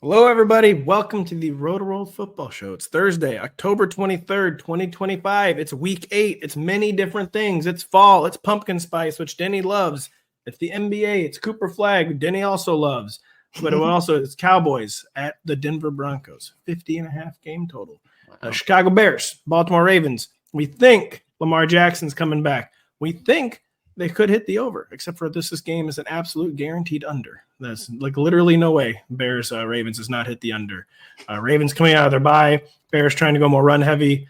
Hello, everybody. Welcome to the Rotoworld Football Show. It's Thursday, October 23rd, 2025. It's week 8. It's many different things. It's fall. It's pumpkin spice, which Denny loves. It's the NBA. It's Cooper Flag. Denny also loves. But it also it's Cowboys at the Denver Broncos. 50.5 game total. Chicago Bears, Baltimore Ravens. We think Lamar Jackson's coming back. We think they could hit the over, except for this game is an absolute guaranteed under. There's like literally no way Bears Ravens does not hit the under. Ravens coming out of their bye. Bears trying to go more run heavy.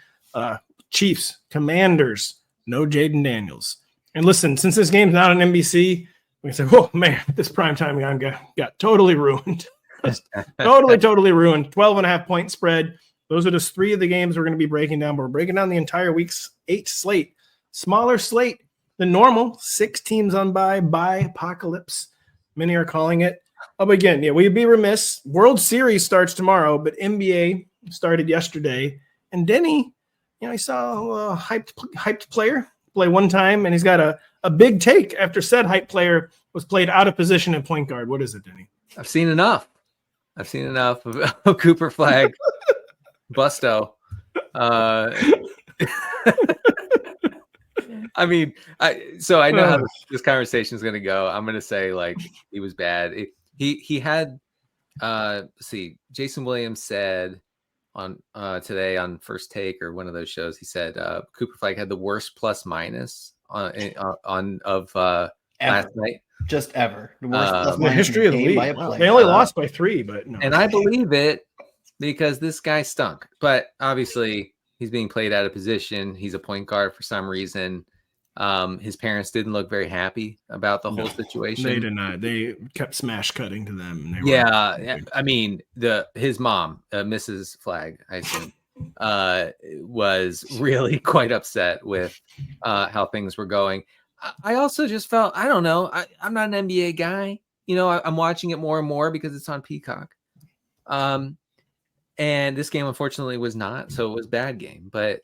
Chiefs, Commanders, no Jaden Daniels. And listen, since this game's not on NBC, we can say, oh man, this primetime game got totally ruined. totally ruined. 12.5 point spread. Those are just 3 of the games we're going to be breaking down. But we're breaking down the entire week's 8 slate. Smaller slate than normal. 6 teams on bye apocalypse. Many are calling it. But again, we'd be remiss. World Series starts tomorrow, but NBA started yesterday. And Denny, I saw a hyped player play one time, and he's got a big take after said hyped player was played out of position at point guard. What is it, Denny? I've seen enough of Cooper Flag, Busto. I mean, I know how this conversation is going to go. I'm going to say like he was bad. He had Jason Williams said on today on First Take or one of those shows. He said Cooper Flag had the worst plus minus on last night. Just ever. The worst plus the history of the league. They only lost by 3, but no. And I believe it because this guy stunk. But obviously he's being played out of position. He's a point guard for some reason. His parents didn't look very happy about the whole situation. They did not. They kept smash cutting to them. And I mean, his mom, Mrs. Flag, I assume, was really quite upset with how things were going. I also just felt, I don't know, I'm not an NBA guy. I'm watching it more and more because it's on Peacock. And this game, unfortunately, was not, so it was a bad game. But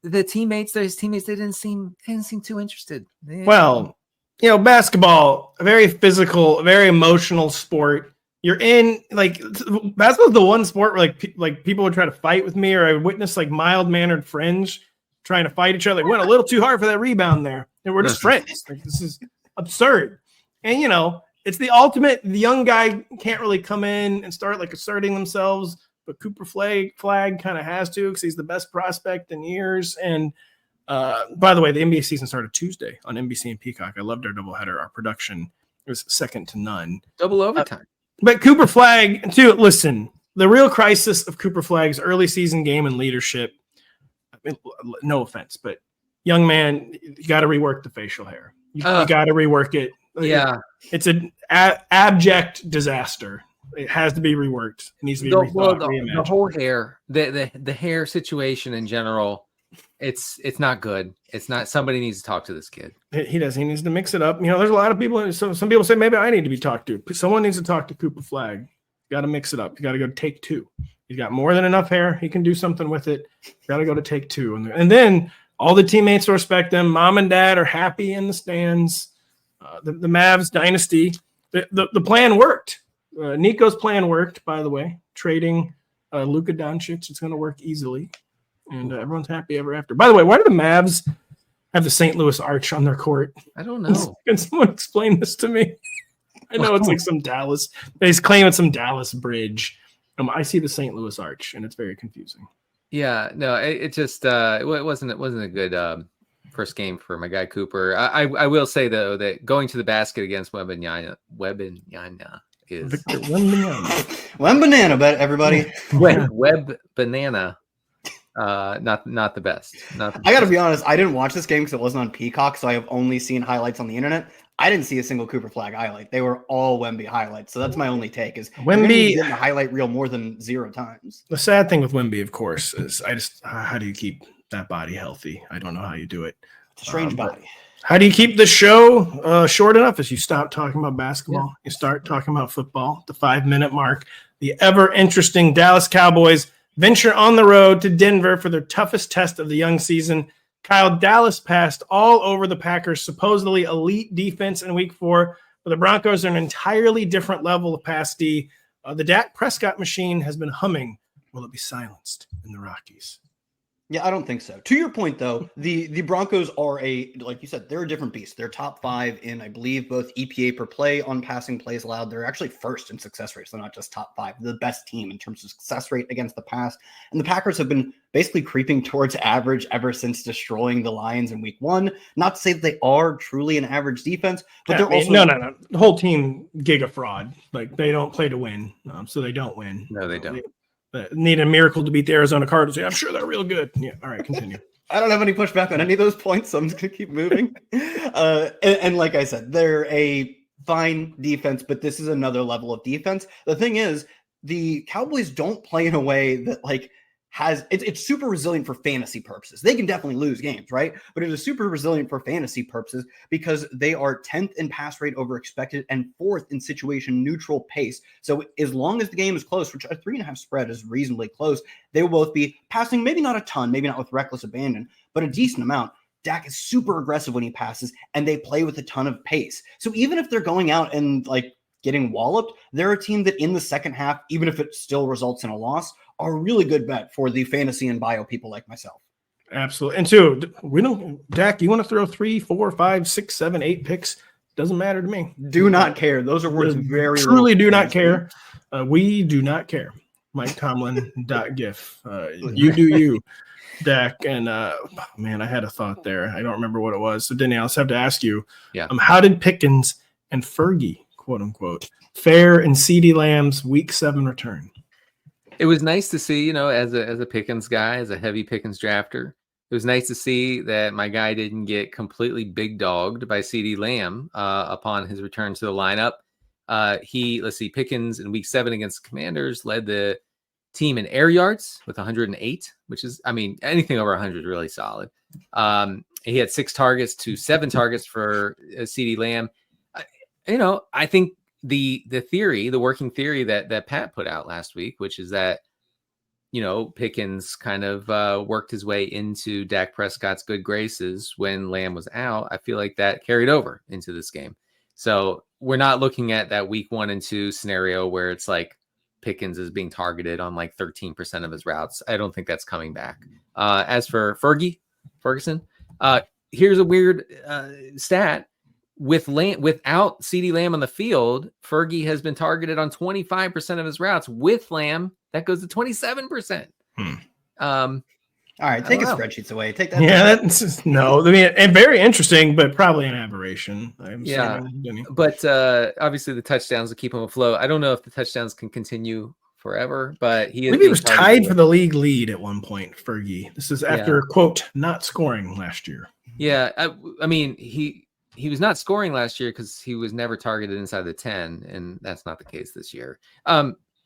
the teammates, his teammates, they didn't seem too interested. Well, basketball, a very physical, very emotional sport. You're in basketball's the one sport where like people would try to fight with me, or I would witness like mild-mannered friends trying to fight each other. Like, went a little too hard for that rebound there, and we're just friends. Like, this is absurd. And it's the ultimate. The young guy can't really come in and start like asserting themselves, but Cooper Flag kind of has to because he's the best prospect in years. And by the way, the NBA season started Tuesday on NBC and Peacock. I loved our doubleheader. Our production was second to none. Double overtime. But Cooper Flag, too, listen, the real crisis of Cooper Flag's early season game and leadership, no offense, but young man, you got to rework the facial hair. You got to rework it. Yeah. It's an abject disaster. It has to be reworked. It needs to be rethought, reimagined. The whole hair, the hair situation in general, it's not good. It's not. Somebody needs to talk to this kid. He does. He needs to mix it up. There's a lot of people. Some people say maybe I need to be talked to. Someone needs to talk to Cooper Flag. Got to mix it up. You got to go to take 2. He's got more than enough hair. He can do something with it. Got to go to take 2. And then all the teammates respect him. Mom and dad are happy in the stands. The Mavs dynasty. The plan worked. Nico's plan worked, by the way. Trading Luka Doncic. It's going to work easily. And everyone's happy ever after. By the way, why do the Mavs have the St. Louis Arch on their court? I don't know. Can someone explain this to me? I know it's like some Dallas. They claim it's some Dallas bridge. I see the St. Louis Arch, and it's very confusing. Yeah, no, it just it wasn't a good first game for my guy Cooper. I will say though that going to the basket against Wembanyama is Victor Wembanyama. Wembanana, bet everybody. Web banana. Not the best. I gotta be honest, I didn't watch this game because it wasn't on Peacock, so I have only seen highlights on the internet. I didn't see a single Cooper Flag highlight. They were all Wemby highlights. So that's my only take is Wemby in the highlight reel more than 0 times. The sad thing with Wemby, of course, is how do you keep that body healthy? I don't know how you do it. It's a strange body. How do you keep the show short enough as you stop talking about basketball? Yeah. You start talking about football, the 5-minute mark. The ever interesting Dallas Cowboys venture on the road to Denver for their toughest test of the young season. Kyle, Dallas passed all over the Packers' supposedly elite defense in week 4, But the Broncos are an entirely different level of pass D. The Dak Prescott machine has been humming. Will it be silenced in the Rockies? Yeah, I don't think so. To your point, though, the Broncos are like you said, they're a different beast. They're top 5 in, I believe, both EPA per play on passing plays allowed. They're actually first in success rates. They're not just top 5. They're the best team in terms of success rate against the pass. And the Packers have been basically creeping towards average ever since destroying the Lions in week 1. Not to say that they are truly an average defense, but they're also... No. The whole team giga fraud. Like, they don't play to win, so they don't win. No, they don't. Need a miracle to beat the Arizona Cardinals. Yeah, I'm sure they're real good. Yeah. All right, continue. I don't have any pushback on any of those points, so I'm just going to keep moving. And like I said, they're a fine defense, but this is another level of defense. The thing is, the Cowboys don't play in a way that like it's super resilient for fantasy purposes. They can definitely lose games, right? But it is super resilient for fantasy purposes because they are 10th in pass rate over expected and 4th in situation neutral pace. So as long as the game is close, which a 3.5 spread is reasonably close, they will both be passing, maybe not a ton, maybe not with reckless abandon, but a decent amount. Dak is super aggressive when he passes, and they play with a ton of pace. So even if they're going out and like getting walloped, they're a team that in the second half, even if it still results in a loss, are a really good bet for the fantasy and bio people like myself. Absolutely. And two, we don't, Dak, you want to throw 3, 4, 5, 6, 7, 8 picks? Doesn't matter to me. Do not care. Those are words very truly do not care. We do not care. Mike Tomlin .gif. You do you, Dak. And man, I had a thought there. I don't remember what it was. So Denny, I'll just have to ask you. Yeah. How did Pickens and Fergie, quote unquote, fare in CeeDee Lamb's Week 7 return? It was nice to see, as a Pickens guy, as a heavy Pickens drafter, it was nice to see that my guy didn't get completely big dogged by CeeDee Lamb upon his return to the lineup. Pickens in week 7 against the Commanders led the team in air yards with 108, which is, anything over 100 is really solid. He had 6 targets to 7 targets for CeeDee Lamb. I think the working theory that Pat put out last week, which is that, Pickens kind of worked his way into Dak Prescott's good graces when Lamb was out. I feel like that carried over into this game. So we're not looking at that week 1 and 2 scenario where it's like Pickens is being targeted on like 13% of his routes. I don't think that's coming back. As for Ferguson, here's a weird stat. Without CeeDee Lamb on the field, Fergie has been targeted on 25% of his routes. With Lamb, that goes to 27%. All right, take his spreadsheets away. Take that. Yeah, that's and very interesting, but probably an aberration. But obviously the touchdowns will keep him afloat. I don't know if the touchdowns can continue forever, but he was tied for the league lead at one point. Fergie. This is after quote not scoring last year. Yeah, he was not scoring last year because he was never targeted inside the 10, and that's not the case this year.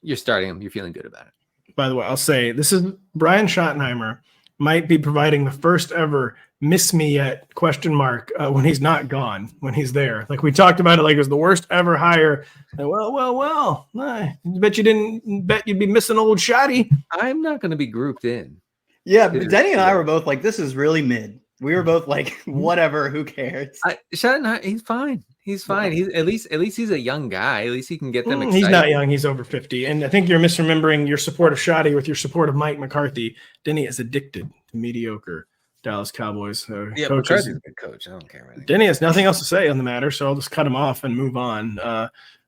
You're starting him. You're feeling good about it. By the way, I'll say this is Brian Schottenheimer might be providing the first ever miss me yet ? When he's not gone, when he's there. Like we talked about it, like it was the worst ever hire. And well. I bet you'd be missing old Shotty. I'm not going to be grouped in. Yeah, but Denny and I were both like, this is really mid. We were both like, whatever, who cares? Schottenheimer, he's fine. He's fine. He's at least he's a young guy. At least he can get them excited. He's not young. He's over 50. And I think you're misremembering your support of Shotty with your support of Mike McCarthy. Denny is addicted to mediocre Dallas Cowboys coaches. McCarthy's a good coach. I don't care. Really. Denny has nothing else to say on the matter, so I'll just cut him off and move on.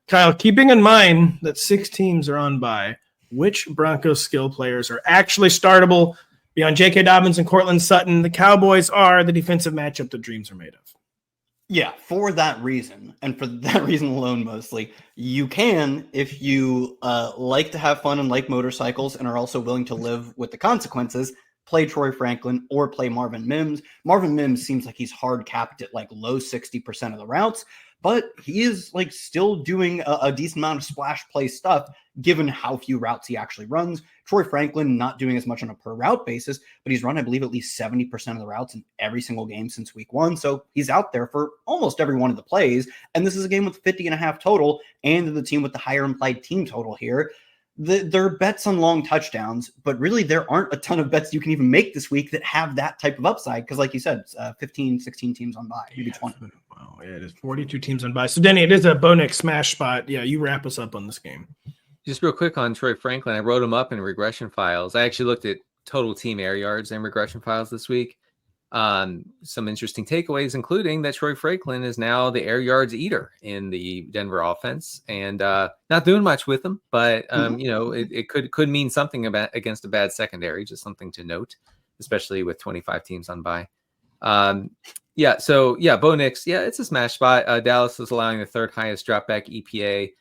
Kyle, keeping in mind that 6 teams are on bye, which Broncos skill players are actually startable? Beyond J.K. Dobbins and Cortland Sutton, the Cowboys are the defensive matchup that dreams are made of. Yeah, for that reason, and for that reason alone mostly, you can, if you like to have fun and like motorcycles and are also willing to live with the consequences, play Troy Franklin or play Marvin Mims. Marvin Mims seems like he's hard capped at like low 60% of the routes, but he is like still doing a decent amount of splash play stuff given how few routes he actually runs. Troy Franklin not doing as much on a per route basis, but he's run, I believe, at least 70% of the routes in every single game since week 1. So he's out there for almost every one of the plays. And this is a game with 50.5 total and the team with the higher implied team total here. There are bets on long touchdowns, but really there aren't a ton of bets you can even make this week that have that type of upside. Because like you said, 15, 16 teams on bye, maybe 20. Wow, yeah, it is 42 teams on bye. So Denny, it is a Bo Nix smash spot. Yeah, you wrap us up on this game. Just real quick on Troy Franklin, I wrote him up in regression files. I actually looked at total team air yards and regression files this week. Some interesting takeaways, including that Troy Franklin is now the air yards eater in the Denver offense, and not doing much with them, but it could mean something against a bad secondary. Just something to note, especially with 25 teams on bye. Bo Nix, it's a smash spot. Dallas is allowing the third highest dropback EPA.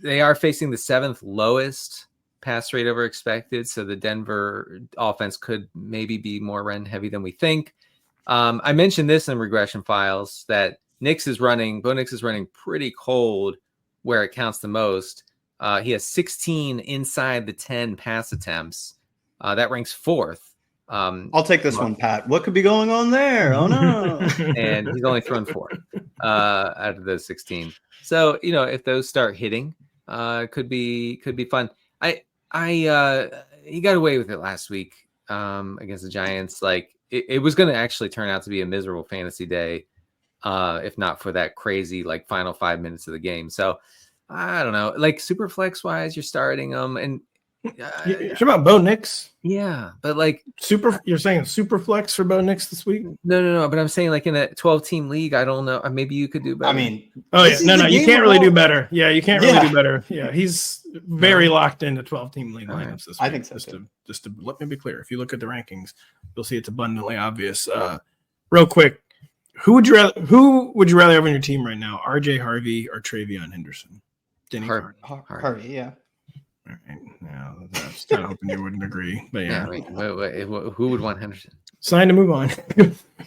They are facing the seventh lowest pass rate over expected, so the Denver offense could maybe be more run heavy than we think. I mentioned this in regression files that Bo Nix is running pretty cold where it counts the most. He has 16 inside the 10 pass attempts. That ranks fourth. I'll take this one, Pat. What could be going on there? Oh no! And he's only thrown 4 out of those 16. So if those start hitting, could be fun. He got away with it last week against the Giants. Like it was going to actually turn out to be a miserable fantasy day if not for that crazy final 5 minutes of the game. So I don't know. Like super flex wise, you're starting them, and you're about Bo Nix. Yeah, but you're saying super flex for Bo Nix this week? No. But I'm saying in a 12-team league, I don't know. Maybe you could do better. I mean, you can't really do better. Yeah, you can't really do better. Yeah, he's very locked into 12-team league lineups this week. I think so. Just to let me be clear, if you look at the rankings, you'll see it's abundantly obvious. Real quick, who would you rather have on your team right now? RJ Harvey or Travion Henderson? Denny Harvey, yeah. All right. Now, I was kind of hoping you wouldn't agree, but yeah. Wait, who would want Henderson? Sign to move on.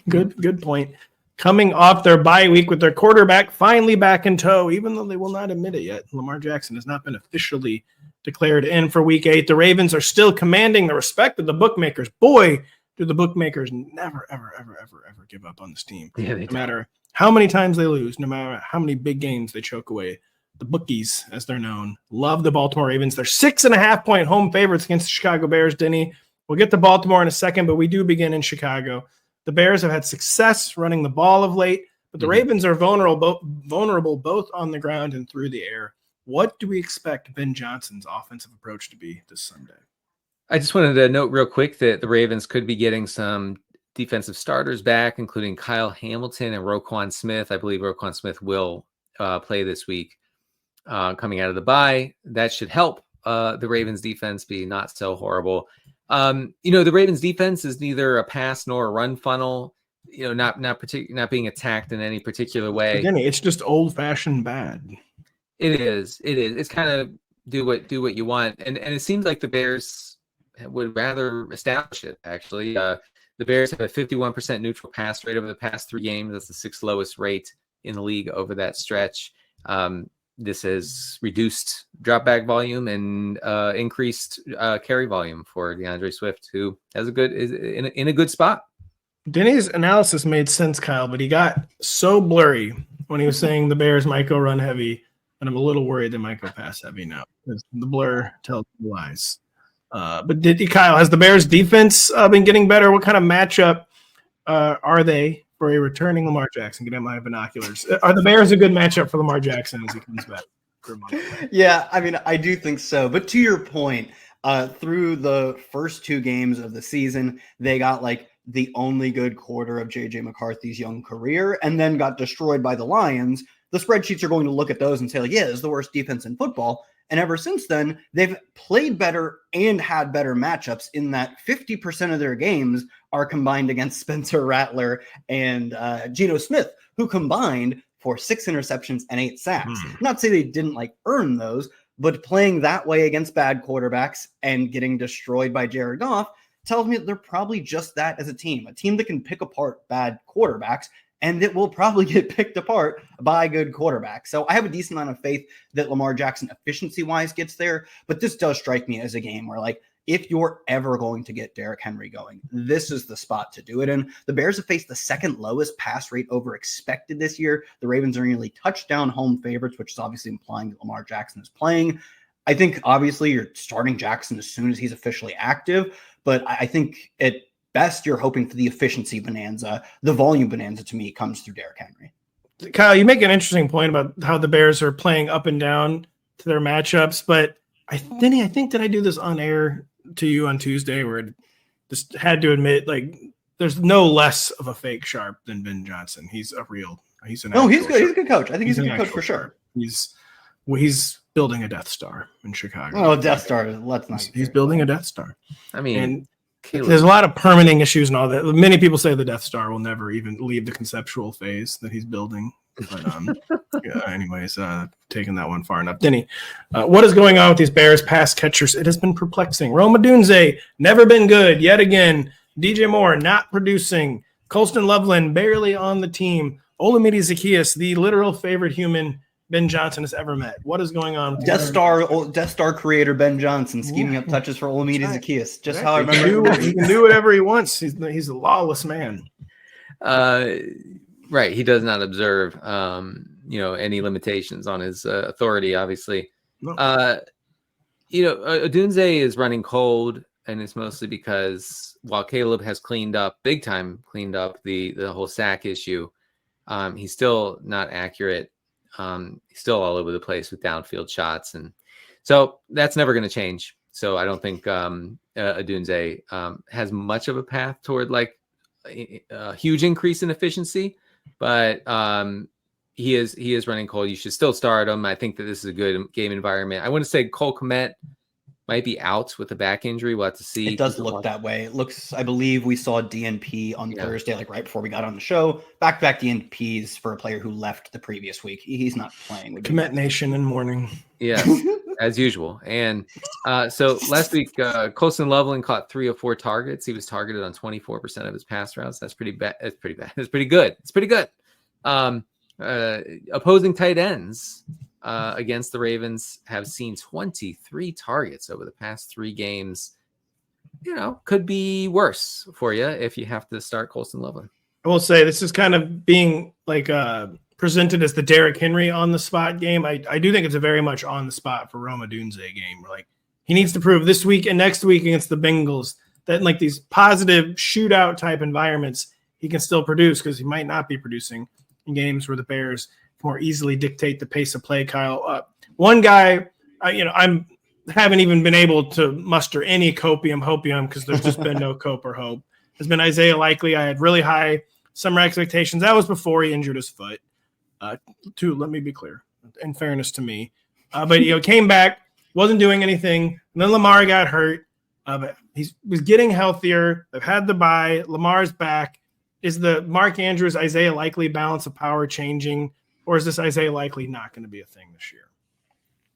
Good point. Coming off their bye week with their quarterback finally back in tow, even though they will not admit it yet. Lamar Jackson has not been officially declared in for Week 8. The Ravens are still commanding the respect of the bookmakers. Boy, do the bookmakers never, ever, ever, ever, ever give up on this team. Yeah, no matter how many times they lose, no matter how many big games they choke away. The bookies, as they're known, love the Baltimore Ravens. They're 6.5-point home favorites against the Chicago Bears, Denny. We'll get to Baltimore in a second, but we do begin in Chicago. The Bears have had success running the ball of late, but the Ravens are vulnerable both on the ground and through the air. What do we expect Ben Johnson's offensive approach to be this Sunday? I just wanted to note real quick that the Ravens could be getting some defensive starters back, including Kyle Hamilton and Roquan Smith. I believe Roquan Smith will play this week. Coming out of the bye, that should help the Ravens defense be not so horrible. The Ravens defense is neither a pass nor a run funnel, not being attacked in any particular way. Again, it's just old fashioned bad. It is. It's kind of do what you want. And it seems like the Bears would rather establish it, actually. The Bears have a 51% neutral pass rate over the past 3 games. That's the 6th lowest rate in the league over that stretch. This has reduced drop back volume and increased carry volume for DeAndre Swift, who is in a good spot. Denny's analysis made sense, Kyle, but he got so blurry when he was saying the Bears might go run heavy, and I'm a little worried they might go pass heavy now. The blur tells lies. But Kyle, has the Bears defense been getting better? What kind of matchup are they for a returning Lamar Jackson? Get out my binoculars. Are the Bears a good matchup for Lamar Jackson as he comes back? Yeah, I mean, I do think so. But to your point, through the first 2 games of the season, they got the only good quarter of J.J. McCarthy's young career and then got destroyed by the Lions. The spreadsheets are going to look at those and say, this is the worst defense in football. And ever since then, they've played better and had better matchups in that 50% of their games are combined against Spencer Rattler and Geno Smith, who combined for 6 interceptions and 8 sacks. Not to say they didn't earn those, but playing that way against bad quarterbacks and getting destroyed by Jared Goff tells me that they're probably just that as a team that can pick apart bad quarterbacks, and it will probably get picked apart by good quarterbacks. So I have a decent amount of faith that Lamar Jackson efficiency-wise gets there, but this does strike me as a game where if you're ever going to get Derrick Henry going, this is the spot to do it in. The Bears have faced the 2nd lowest pass rate over expected this year. The Ravens are nearly touchdown home favorites, which is obviously implying that Lamar Jackson is playing. I think obviously you're starting Jackson as soon as he's officially active, but I think at best you're hoping for the efficiency bonanza. The volume bonanza to me comes through Derrick Henry. Kyle, you make an interesting point about how the Bears are playing up and down to their matchups, but Denny, I think, did I do this on air to you on Tuesday where it just had to admit, like, there's no less of a fake sharp than Ben Johnson. He's a real, he's an No, he's good. sharp. He's a good coach. I think he's a good coach for sure. He's building a Death Star in Chicago. Oh, Death Star. Let's not. He's building a Death Star. I mean, and there's a lot of permitting issues and all that. Many people say the Death Star will never even leave the conceptual phase that he's building. But anyways, taking that one far enough. Denny, what is going on with these Bears pass catchers? It has been perplexing. Rome Odunze, never been good yet again. DJ Moore, not producing. Colston Loveland, barely on the team. Olamide Zaccheaus, the literal favorite human Ben Johnson has ever met. What is going on with Death Star creator Ben Johnson scheming up touches for Olamide Zaccheaus. Just how I remember. He can do whatever he wants. He's a lawless man. Right. He does not observe, any limitations on his authority, obviously. No. Odunze is running cold, and it's mostly because while Caleb has cleaned up the whole sack issue, he's still not accurate. He's still all over the place with downfield shots. And so that's never going to change. So I don't think Odunze has much of a path toward like a huge increase in efficiency, but he is running cold. You should still start him. I think that this is a good game environment. I want to say Cole Kmet might be out with a back injury. We'll have to see. It does look that way. It looks, I believe we saw DNP on Thursday, like right before we got on the show. Back-to-back DNPs for a player who left the previous week. He's not playing. Kmet Nation in morning. Yeah, as usual. And so last week, Colston Loveland caught 3 of 4 targets. He was targeted on 24% of his pass routes. That's pretty bad. It's pretty bad. It's pretty good. It's pretty good. Opposing tight ends against the Ravens have seen 23 targets over the past 3 games. Could be worse for you if you have to start Colston Loveland. I will say this is kind of being like presented as the Derrick Henry on the spot game. I do think it's a very much on the spot for Rome Odunze game. Like he needs to prove this week and next week against the Bengals that in like these positive shootout type environments, he can still produce because he might not be producing in games where the Bears more easily dictate the pace of play. Kyle, one guy, I haven't even been able to muster any hopium because there's just been no cope or hope. Has been Isaiah Likely. I had really high summer expectations. That was before he injured his foot. Let me be clear, in fairness to me. But came back, wasn't doing anything. And then Lamar got hurt. But he was getting healthier. They've had the bye. Lamar's back. Is the Mark Andrews, Isaiah Likely balance of power changing? Or is this Isaiah Likely not going to be a thing this year?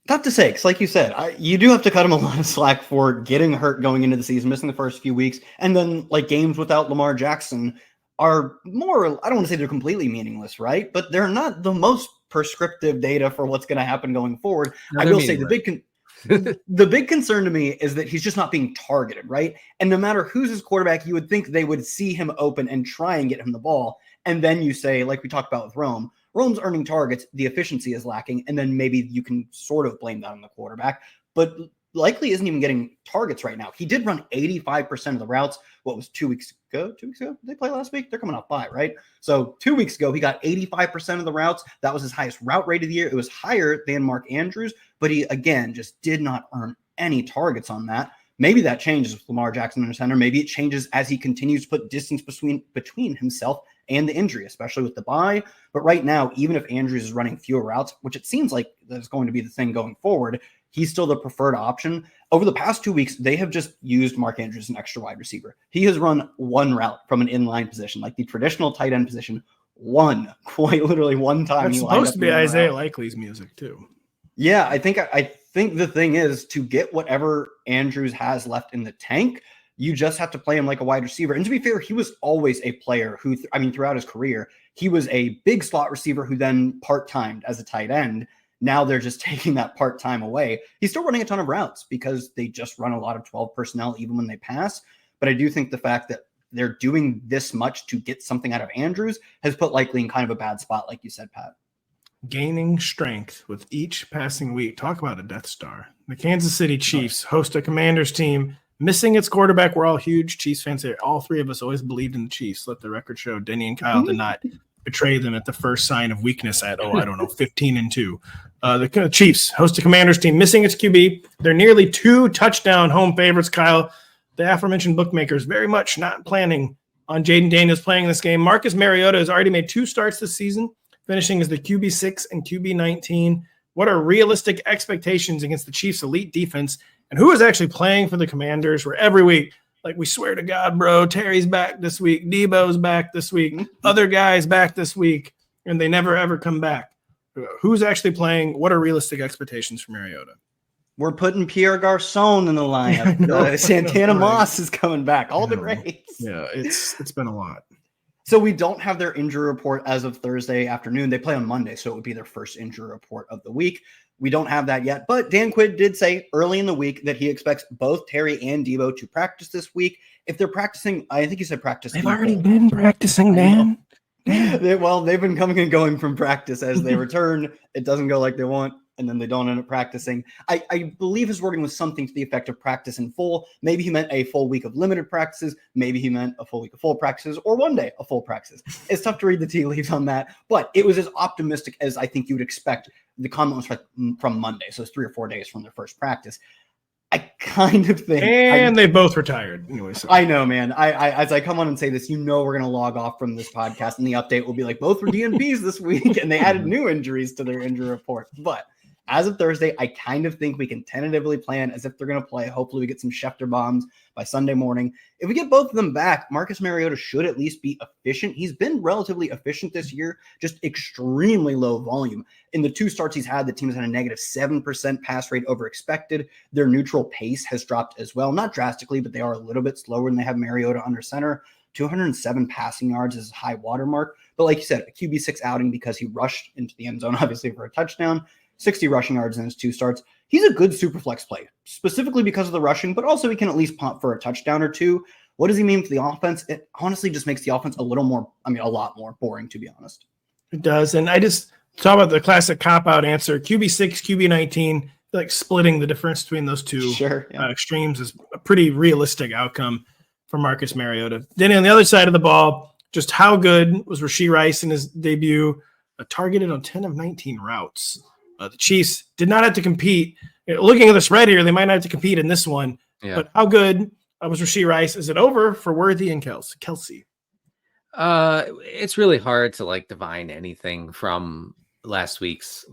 Tough to say, because like you said, you do have to cut him a lot of slack for getting hurt going into the season, missing the first few weeks. And then like games without Lamar Jackson are more, I don't want to say they're completely meaningless, right? But they're not the most prescriptive data for what's going to happen going forward. I will say the big concern to me is that he's just not being targeted, right? And no matter who's his quarterback, you would think they would see him open and try and get him the ball. And then you say, like we talked about with Rome's earning targets, the efficiency is lacking, and then maybe you can sort of blame that on the quarterback. But Likely isn't even getting targets right now. He did run 85% of the routes. What was 2 weeks ago? 2 weeks ago? Did they play last week? They're coming off bye, right? So 2 weeks ago, he got 85% of the routes. That was his highest route rate of the year. It was higher than Mark Andrews, but he, again, just did not earn any targets on that. Maybe that changes with Lamar Jackson under center. Maybe it changes as he continues to put distance between himself and the injury, especially with the bye. But right now, even if Andrews is running fewer routes, which it seems like that's going to be the thing going forward, he's still the preferred option. Over the past 2 weeks, they have just used Mark Andrews as an extra wide receiver. He has run one route from an inline position, like the traditional tight end position, quite literally one time. It's supposed to be Isaiah Likely's music too. Yeah, I think the thing is to get whatever Andrews has left in the tank, you just have to play him like a wide receiver. And to be fair, he was always a player who, throughout his career, he was a big slot receiver who then part-timed as a tight end. Now they're just taking that part-time away. He's still running a ton of routes because they just run a lot of 12 personnel even when they pass. But I do think the fact that they're doing this much to get something out of Andrews has put Likely in kind of a bad spot, like you said, Pat. gaining strength with each passing week. Talk about a Death Star. The Kansas City Chiefs host a Commanders team missing its quarterback. We're all huge Chiefs fans here. All three of us always believed in the Chiefs. Let the record show Denny and Kyle did not betray them at the first sign of weakness at, 15-2. The Chiefs host a Commanders team missing its QB. They're nearly 2 touchdown home favorites, Kyle. The aforementioned bookmakers very much not planning on Jaden Daniels playing this game. Marcus Mariota has already made 2 starts this season, finishing as the QB6 and QB19. What are realistic expectations against the Chiefs' elite defense? And who is actually playing for the Commanders? Where every week, like, we swear to God, bro, Terry's back this week, Debo's back this week, other guys back this week, and they never, ever come back. Who's actually playing? What are realistic expectations for Mariota? We're putting Pierre Garcon in the lineup. Santana Moss is coming back. All the greats. Yeah, it's been a lot. So we don't have their injury report as of Thursday afternoon. They play on Monday, so it would be their first injury report of the week. We don't have that yet, but Dan Quinn did say early in the week that he expects both Terry and Debo to practice this week. If they're practicing, I think he said practice. They've already been practicing, Dan. They've been coming and going from practice as they return. It doesn't go like they want, and then they don't end up practicing. I believe his wording was something to the effect of practice in full. Maybe he meant a full week of limited practices. Maybe he meant a full week of full practices, or one day of full practices. It's tough to read the tea leaves on that, but it was as optimistic as I think you would expect. The comment was from Monday, so it's 3 or 4 days from their first practice. I kind of think, and they both retired. Anyway, so. I know, man. I as I come on and say this, we're going to log off from this podcast, and the update will be like both were DNPs this week, and they added new injuries to their injury report. But as of Thursday, I kind of think we can tentatively plan as if they're going to play. Hopefully, we get some Schefter bombs by Sunday morning. If we get both of them back, Marcus Mariota should at least be efficient. He's been relatively efficient this year, just extremely low volume. In the 2 starts he's had, the team has had a negative 7% pass rate over expected. Their neutral pace has dropped as well. Not drastically, but they are a little bit slower when they have Mariota under center. 207 passing yards is a high watermark. But like you said, a QB6 outing because he rushed into the end zone, obviously, for a touchdown. 60 rushing yards in his 2 starts. He's a good super flex play, specifically because of the rushing, but also he can at least punt for a touchdown or 2. What does he mean for the offense? It honestly just makes the offense a lot more boring, to be honest. It does. And I just talk about the classic cop-out answer. QB6, QB19, like splitting the difference between those two extremes is a pretty realistic outcome for Marcus Mariota. Then on the other side of the ball, just how good was Rashee Rice in his debut? Targeted on 10 of 19 routes. The Chiefs did not have to compete. Looking at the spread here, they might not have to compete in this one. Yeah. But how good was Rashee Rice? Is it over for Worthy and Kelsey? It's really hard to divine anything from last week's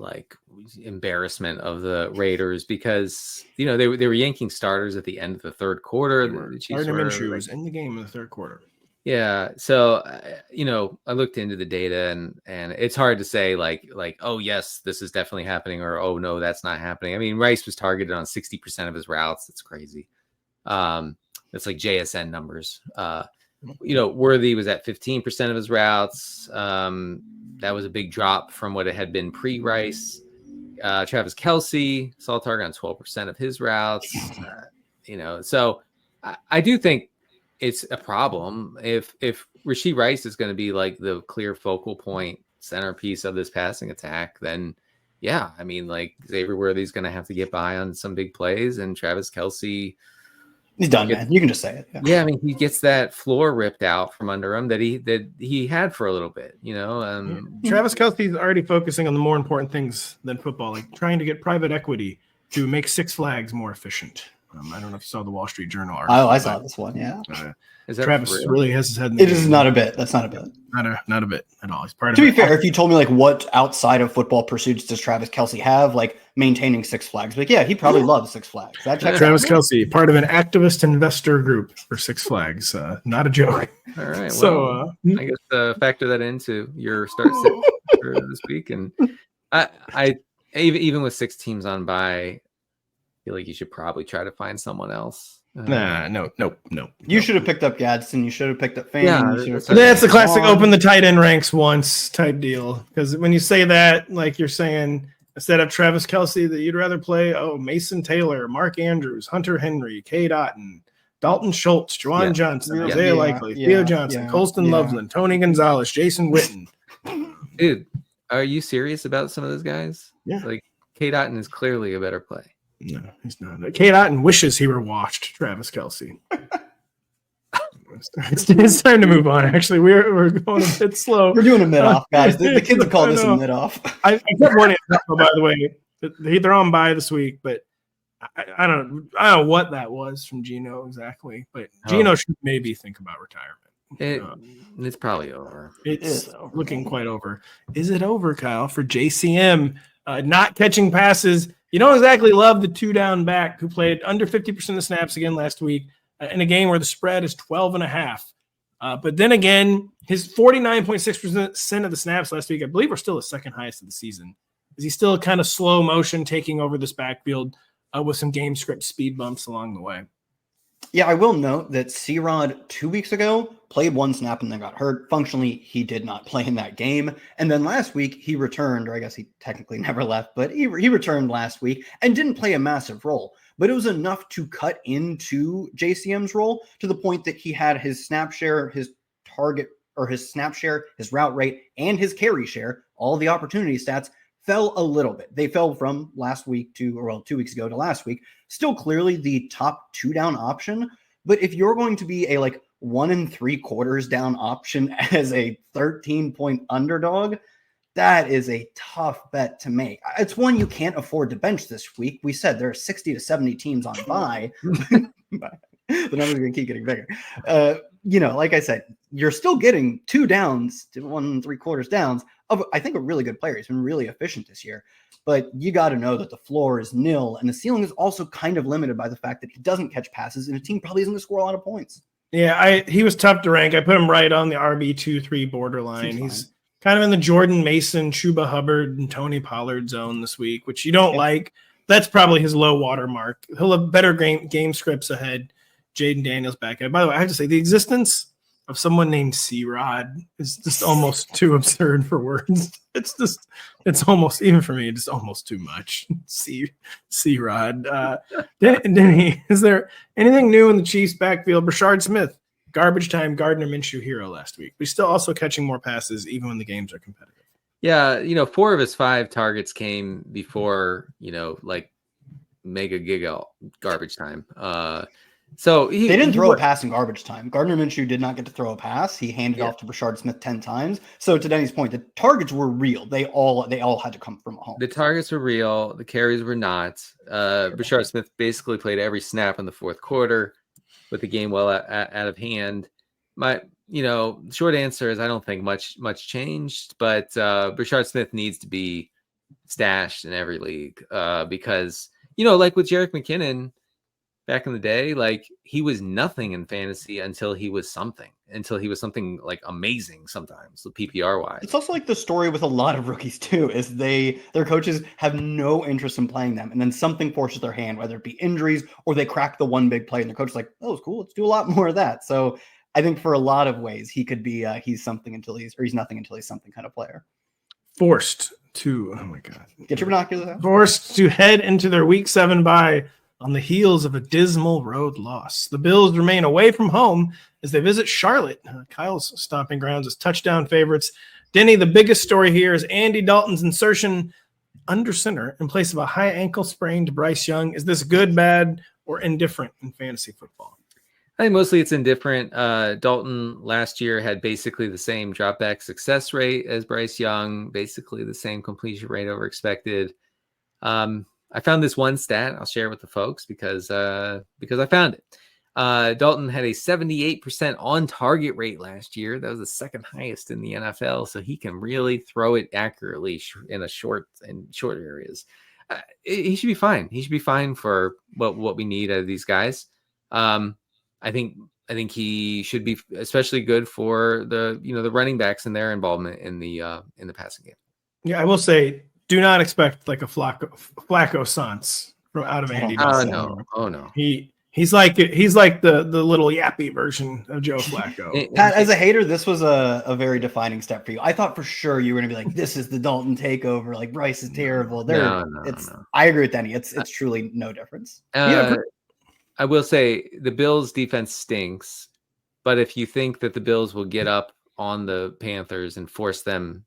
embarrassment of the Raiders because they were yanking starters at the end of the third quarter. The Chiefs Minshew was in the game in the third quarter. Yeah. So, I looked into the data and it's hard to say oh, yes, this is definitely happening or, oh, no, that's not happening. I mean, Rice was targeted on 60% of his routes. That's crazy. That's like JSN numbers. Worthy was at 15% of his routes. That was a big drop from what it had been pre-Rice. Travis Kelsey saw target on 12% of his routes. So I do think it's a problem if Rashee Rice is going to be the clear focal point centerpiece of this passing attack, then yeah, I mean, Xavier Worthy's going to have to get by on some big plays, and Travis Kelsey, he's done, man. You can just say it. Yeah, I mean, he gets that floor ripped out from under him that he had for a little bit, Travis Kelsey's already focusing on the more important things than football, trying to get private equity to make Six Flags more efficient. I don't know if you saw the Wall Street Journal article. Oh, I saw this one. Yeah. Travis really has his head in the game. Is not a bit. That's not a bit. Not a bit at all. He's part to be fair, if you told me what outside of football pursuits does Travis Kelsey have, maintaining Six Flags, yeah, he probably loves Six Flags. Travis Kelsey, part of an activist investor group for Six Flags. Not a joke. All right. So I guess factor that into your start sit for this week, and I even with 6 teams on bye, I feel like you should probably try to find someone else. No. You should have picked up Gadsden. You should have picked up Fame. Yeah, that's the classic open the tight end ranks once type deal. Because when you say that, you're saying instead of Travis Kelsey, that you'd rather play Mason Taylor, Mark Andrews, Hunter Henry, Cade Otton, Dalton Schultz, Juwan Johnson, Isaiah Likely, Theo Johnson, Colston Loveland, Tony Gonzalez, Jason Witten. Dude, Are you serious about some of those guys? Yeah. Like K. Dotton is clearly a better play. No, he's not. Kate Otten wishes he were washed, Travis Kelce. It's time to move on. Actually, we're going a bit slow. We're doing a mid-off, guys. The kids call this a mid-off. I kept wanting to know, by the way. They're on bye this week, but I don't know what that was from Gino exactly. But Gino should maybe think about retirement. It's probably over. It's looking quite over. Is it over, Kyle, for JCM not catching passes? You don't exactly love the 2-down back who played under 50% of the snaps again last week in a game where the spread is 12.5. But then again, his 49.6% of the snaps last week, I believe, are still the second highest of the season. Is he still kind of slow motion taking over this backfield with some game script speed bumps along the way? Yeah, I will note that C-Rod 2 weeks ago played one snap and then got hurt. Functionally, he did not play in that game. And then last week he returned, or I guess he technically never left, but he returned last week and didn't play a massive role. But it was enough to cut into JCM's role to the point that he had his snap share, his target, or his snap share, his route rate, and his carry share, all the opportunity stats, fell a little bit. They fell from last week to, or well, 2 weeks ago to last week. Still clearly the top 2-down option. But if you're going to be a 1 3/4 down option as a 13-point underdog, that is a tough bet to make. It's one you can't afford to bench this week. We said there are 60 to 70 teams on bye. The numbers are going to keep getting bigger. Like I said, you're still getting 2 downs to 1 3/4 downs of, I think, a really good player. He's been really efficient this year. But you got to know that the floor is nil, and the ceiling is also kind of limited by the fact that he doesn't catch passes, and a team probably isn't going to score a lot of points. Yeah, he was tough to rank. I put him right on the RB2-3 borderline. He's kind of in the Jordan Mason, Chuba Hubbard, and Tony Pollard zone this week, which you don't like. That's probably his low water mark. He'll have better game scripts ahead. Jaden Daniels back. By the way, I have to say, the existence of someone named C-Rod is just almost too absurd for words. It's almost, even for me, just almost too much. C-Rod. Denny, is there anything new in the Chiefs backfield? Brashard Smith, garbage time Gardner Minshew hero last week. But he's still also catching more passes even when the games are competitive. Yeah, 4 of his 5 targets came before, mega giga garbage time. So they didn't throw a pass in garbage time. Gardner Minshew did not get to throw a pass. He handed off to Brashard Smith 10 times. So to Denny's point, the targets were real. They all had to come from home. The targets were real. The carries were not. Brashard Smith basically played every snap in the fourth quarter with the game well out of hand. My short answer is I don't think much changed, but Brashard Smith needs to be stashed in every league because like with Jerick McKinnon back in the day, he was nothing in fantasy until he was something like amazing sometimes, PPR wise. It's also like the story with a lot of rookies too, is their coaches have no interest in playing them, and then something forces their hand, whether it be injuries or they crack the one big play, and the coach is like, "Oh, it's cool. Let's do a lot more of that." So I think for a lot of ways he could be he's something until he's nothing until he's something kind of player. Forced to, oh my God, get your binoculars out. Forced to head into their week 7 bye on the heels of a dismal road loss. The Bills remain away from home as they visit Charlotte, Kyle's stomping grounds, as touchdown favorites. Denny, the biggest story here is Andy Dalton's insertion under center in place of a high ankle sprain to Bryce Young. Is this good, bad, or indifferent in fantasy football? I think mostly it's indifferent. Dalton last year had basically the same dropback success rate as Bryce Young, basically the same completion rate over expected. I found this one stat I'll share with the folks because I found it. Dalton had a 78% on target rate last year. That was the second highest in the NFL. So he can really throw it accurately in short areas. He should be fine. He should be fine for what we need out of these guys. I think he should be especially good for the running backs and their involvement in the passing game. Yeah, I will say, do not expect like a Flacco Sans from out of Andy Dalton. Oh no. He's like the little yappy version of Joe Flacco. Pat, as a hater, this was a very defining step for you. I thought for sure you were gonna be like, this is the Dalton takeover. Like Bryce is terrible. No. I agree with Denny. It's truly no difference. I will say the Bills defense stinks, but if you think that the Bills will get up on the Panthers and force them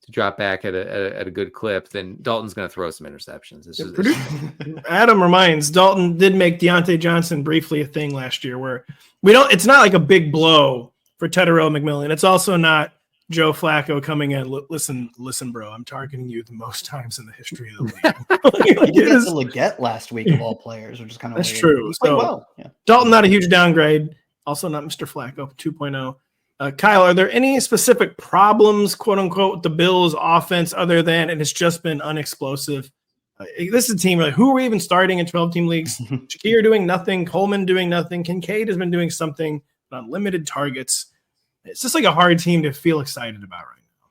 to drop back at a good clip, then Dalton's going to throw some interceptions. Adam reminds Dalton did make Deontay Johnson briefly a thing last year where it's not like a big blow for Tedderell McMillan. It's also not Joe Flacco coming in. Listen, bro, I'm targeting you the most times in the history of the league. He did get the Leggett last week of all players, which is kind of that's weird. true. So well. Yeah. Dalton, not a huge downgrade. Also not Mr. Flacco 2.0. Kyle, are there any specific problems, quote unquote, with the Bills offense other than it has just been unexplosive? This is a team, like, who are we even starting in 12-team leagues? Shakir doing nothing, Coleman doing nothing, Kincaid has been doing something, but on limited targets. It's just like a hard team to feel excited about right now.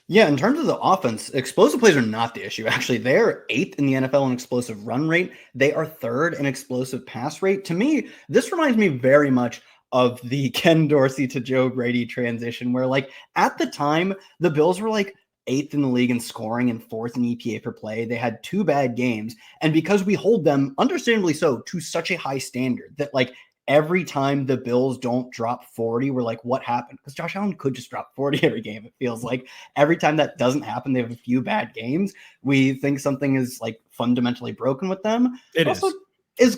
Yeah, in terms of the offense, explosive plays are not the issue. Actually, they're 8th in the NFL in explosive run rate. They are 3rd in explosive pass rate. To me, this reminds me very much of the Ken Dorsey to Joe Brady transition, where like at the time, the Bills were like 8th in the league in scoring and 4th in EPA per play. They had 2 bad games. And because we hold them, understandably so, to such a high standard that like every time the Bills don't drop 40, we're like, what happened? Because Josh Allen could just drop 40 every game. It feels like every time that doesn't happen, they have a few bad games. We think something is like fundamentally broken with them. It also, is.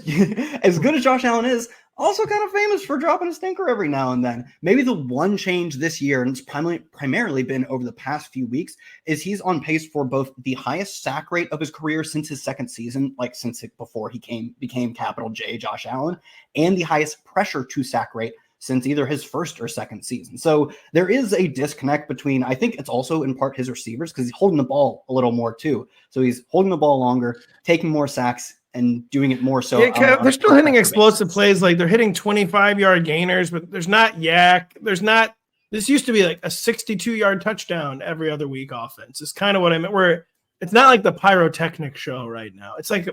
As good as Josh Allen is, also kind of famous for dropping a stinker every now and then. Maybe the one change this year, and it's primarily been over the past few weeks, is he's on pace for both the highest sack rate of his career since his second season, like since before he became capital J Josh Allen, and the highest pressure to sack rate since either his first or second season. So there is a disconnect between, I think it's also in part his receivers, because he's holding the ball a little more too. So he's holding the ball longer, taking more sacks, and doing it more so. Yeah, they're still hitting explosive plays. Like they're hitting 25-yard gainers, but there's not yak. This used to be like a 62-yard touchdown every other week offense. It's kind of what I meant, where it's not like the pyrotechnic show right now. It's like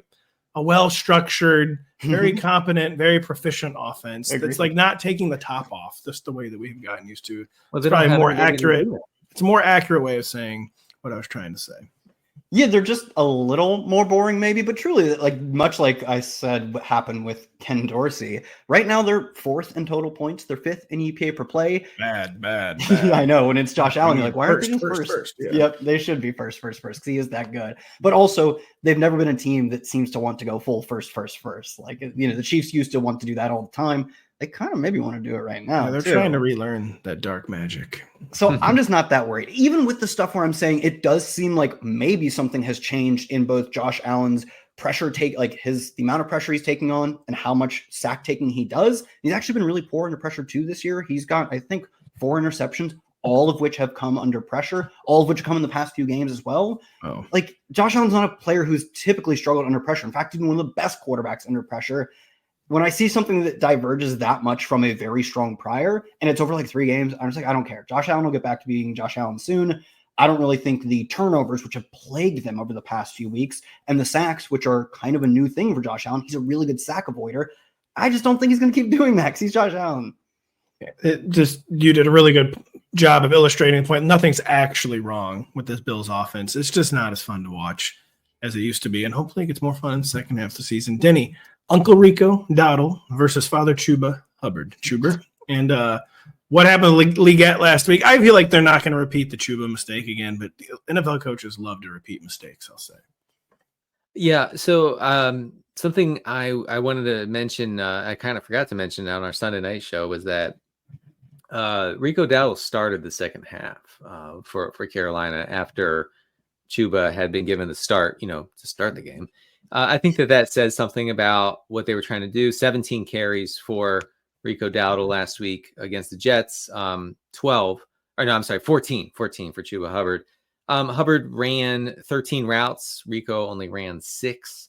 a well-structured, very competent, very proficient offense that's like not taking the top off just the way that we've gotten used to. It's probably more accurate. It's a more accurate way of saying what I was trying to say. Yeah, they're just a little more boring maybe, but truly, like much like I said what happened with Ken Dorsey, right now they're 4th in total points. They're 5th in EPA per play. Bad. I know. When it's Josh Allen, you're like, why aren't they first? Yeah. Yep, they should be first, because he is that good. But also, they've never been a team that seems to want to go full first. Like, the Chiefs used to want to do that all the time. They kind of maybe want to do it right now. Yeah, they're trying to relearn that dark magic. So I'm just not that worried. Even with the stuff where I'm saying it does seem like maybe something has changed in both Josh Allen's pressure take, like the amount of pressure he's taking on and how much sack taking he does. He's actually been really poor under pressure too this year. He's got, I think, 4 interceptions, all of which have come under pressure, all of which have come in the past few games as well. Oh. Like Josh Allen's not a player who's typically struggled under pressure. In fact, even one of the best quarterbacks under pressure. When I see something that diverges that much from a very strong prior, and it's over like 3 games, I'm just like, I don't care. Josh Allen will get back to being Josh Allen soon. I don't really think the turnovers, which have plagued them over the past few weeks, and the sacks, which are kind of a new thing for Josh Allen, he's a really good sack avoider. I just don't think he's going to keep doing that because he's Josh Allen. You did a really good job of illustrating the point. Nothing's actually wrong with this Bills offense. It's just not as fun to watch as it used to be, and hopefully it gets more fun in the second half of the season. Denny, Uncle Rico Dowdle versus Father Chuba Hubbard. And what happened to Leggett last week? I feel like they're not going to repeat the Chuba mistake again, but NFL coaches love to repeat mistakes, I'll say. Yeah, so something I wanted to mention, I kind of forgot to mention on our Sunday night show, was that Rico Dowdle started the second half for Carolina after Chuba had been given the start, to start the game. I think that says something about what they were trying to do. 17 carries for Rico Dowdle last week against the Jets. 14 for Chuba Hubbard. Hubbard ran 13 routes. Rico only ran 6.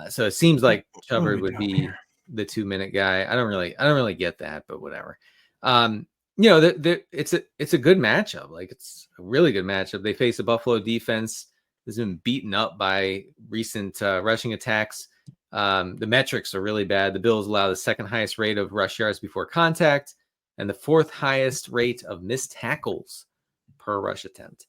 So it seems like Hubbard would be the 2-minute guy. I don't really get that, but whatever. It's a good matchup. Like, it's a really good matchup. They face a Buffalo defense that's been beaten up by recent rushing attacks. The metrics are really bad. The Bills allow the 2nd highest rate of rush yards before contact and the 4th highest rate of missed tackles per rush attempt.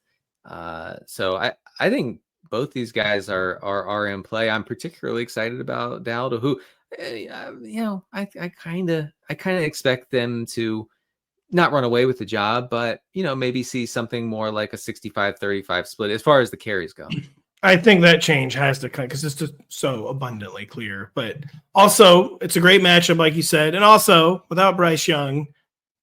So I think both these guys are in play. I'm particularly excited about Dowdle, who, I kind of expect them to not run away with the job, but, maybe see something more like a 65-35 split as far as the carries go. I think that change has to come because it's just so abundantly clear. But also, it's a great matchup, like you said. And also, without Bryce Young,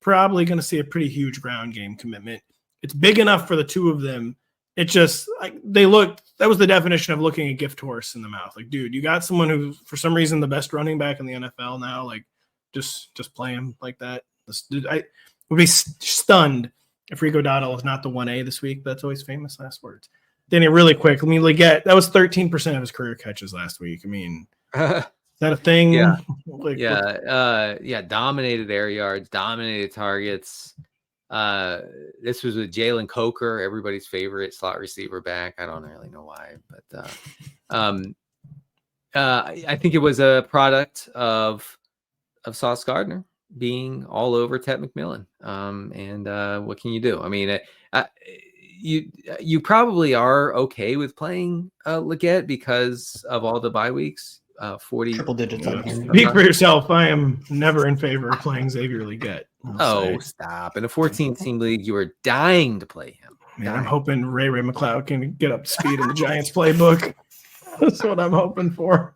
probably going to see a pretty huge ground game commitment. It's big enough for the two of them. It just, that was the definition of looking a gift horse in the mouth. Like, dude, you got someone who, for some reason, the best running back in the NFL now. Like, just play him like that. I would be stunned if Rico Dowdle is not the 1A this week. That's always famous last words. Denny, really quick. I mean, that was 13% of his career catches last week. I mean, is that a thing? Yeah. Dominated air yards, dominated targets. This was with Jalen Coker, everybody's favorite slot receiver back. I don't really know why, but I think it was a product of Sauce Gardner being all over Ted McMillan. And what can you do? I mean, you probably are okay with playing Leggett because of all the bye weeks. 40 triple digits. Speak for yourself. I am never in favor of playing Xavier Leggett. Stop! In a 14-team league, you are dying to play him. Man, I'm hoping Ray McLeod can get up to speed in the Giants playbook. That's what I'm hoping for.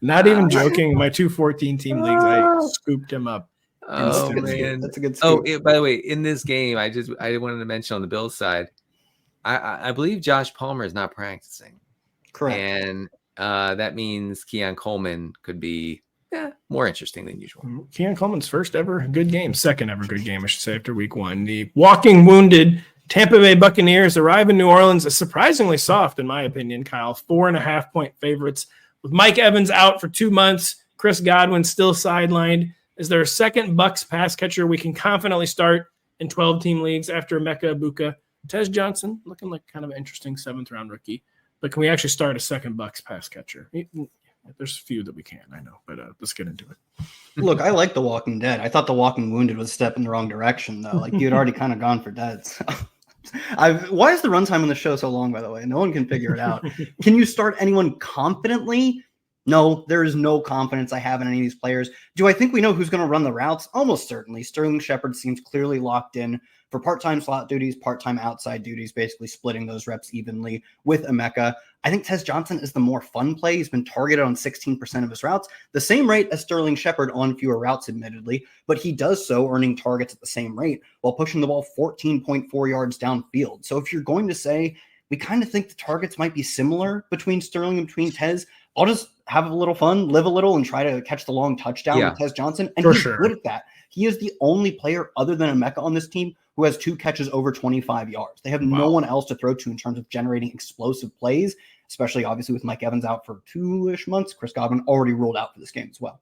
Not even joking. My 2 14-team leagues, I scooped him up. Oh man, that's a good scoop. By the way, in this game, I wanted to mention on the Bills side, I believe Josh Palmer is not practicing. Correct. And that means Keon Coleman could be more interesting than usual. Keon Coleman's second ever good game, I should say, after week 1. The walking wounded Tampa Bay Buccaneers arrive in New Orleans as surprisingly soft, in my opinion, Kyle. 4.5-point favorites. With Mike Evans out for 2 months, Chris Godwin still sidelined. Is there a second Bucs pass catcher we can confidently start in 12-team leagues after Emeka Egbuka? Tez Johnson, looking like kind of an interesting 7th-round rookie. But can we actually start a second Bucs pass catcher? There's a few that we can, I know, but let's get into it. Look, I like The Walking Dead. I thought The Walking Wounded was a step in the wrong direction, though. Like, you had already kind of gone for dead. So. Why is the runtime on the show so long, by the way? No one can figure it out. Can you start anyone confidently? No, there is no confidence I have in any of these players. Do I think we know who's going to run the routes? Almost certainly. Sterling Shepard seems clearly locked in for part-time slot duties, part-time outside duties, basically splitting those reps evenly with Emeka. I think Tez Johnson is the more fun play. He's been targeted on 16% of his routes, the same rate as Sterling Shepard on fewer routes, admittedly, but he does so earning targets at the same rate while pushing the ball 14.4 yards downfield. So if you're going to say, we kind of think the targets might be similar between Sterling and between Tez, I'll just have a little fun, live a little, and try to catch the long touchdown with Tez Johnson. And he's good at that. He is the only player other than Emeka on this team who has 2 catches over 25 yards. They have no one else to throw to in terms of generating explosive plays, especially obviously with Mike Evans out for 2-ish months. Chris Godwin already ruled out for this game as well.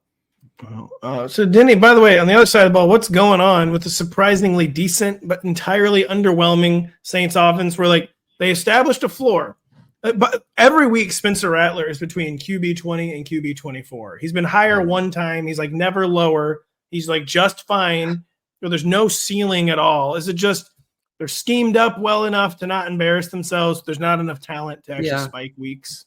So Denny, by the way, on the other side of the ball, what's going on with the surprisingly decent but entirely underwhelming Saints offense where they established a floor? But every week, Spencer Rattler is between QB 20 and QB 24. He's been higher one time. He's never lower. He's just fine. There's no ceiling at all. Is it just they're schemed up well enough to not embarrass themselves? There's not enough talent to actually spike weeks.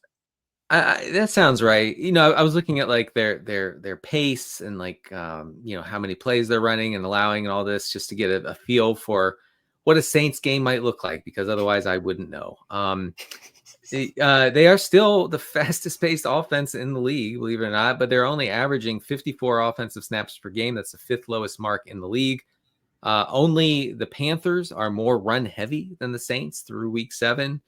That sounds right. I was looking at their pace and how many plays they're running and allowing and all this just to get a feel for what a Saints game might look like, because otherwise I wouldn't know. They are still the fastest paced offense in the league, believe it or not, but they're only averaging 54 offensive snaps per game. That's the 5th lowest mark in the league. Only the Panthers are more run heavy than the Saints through week 7.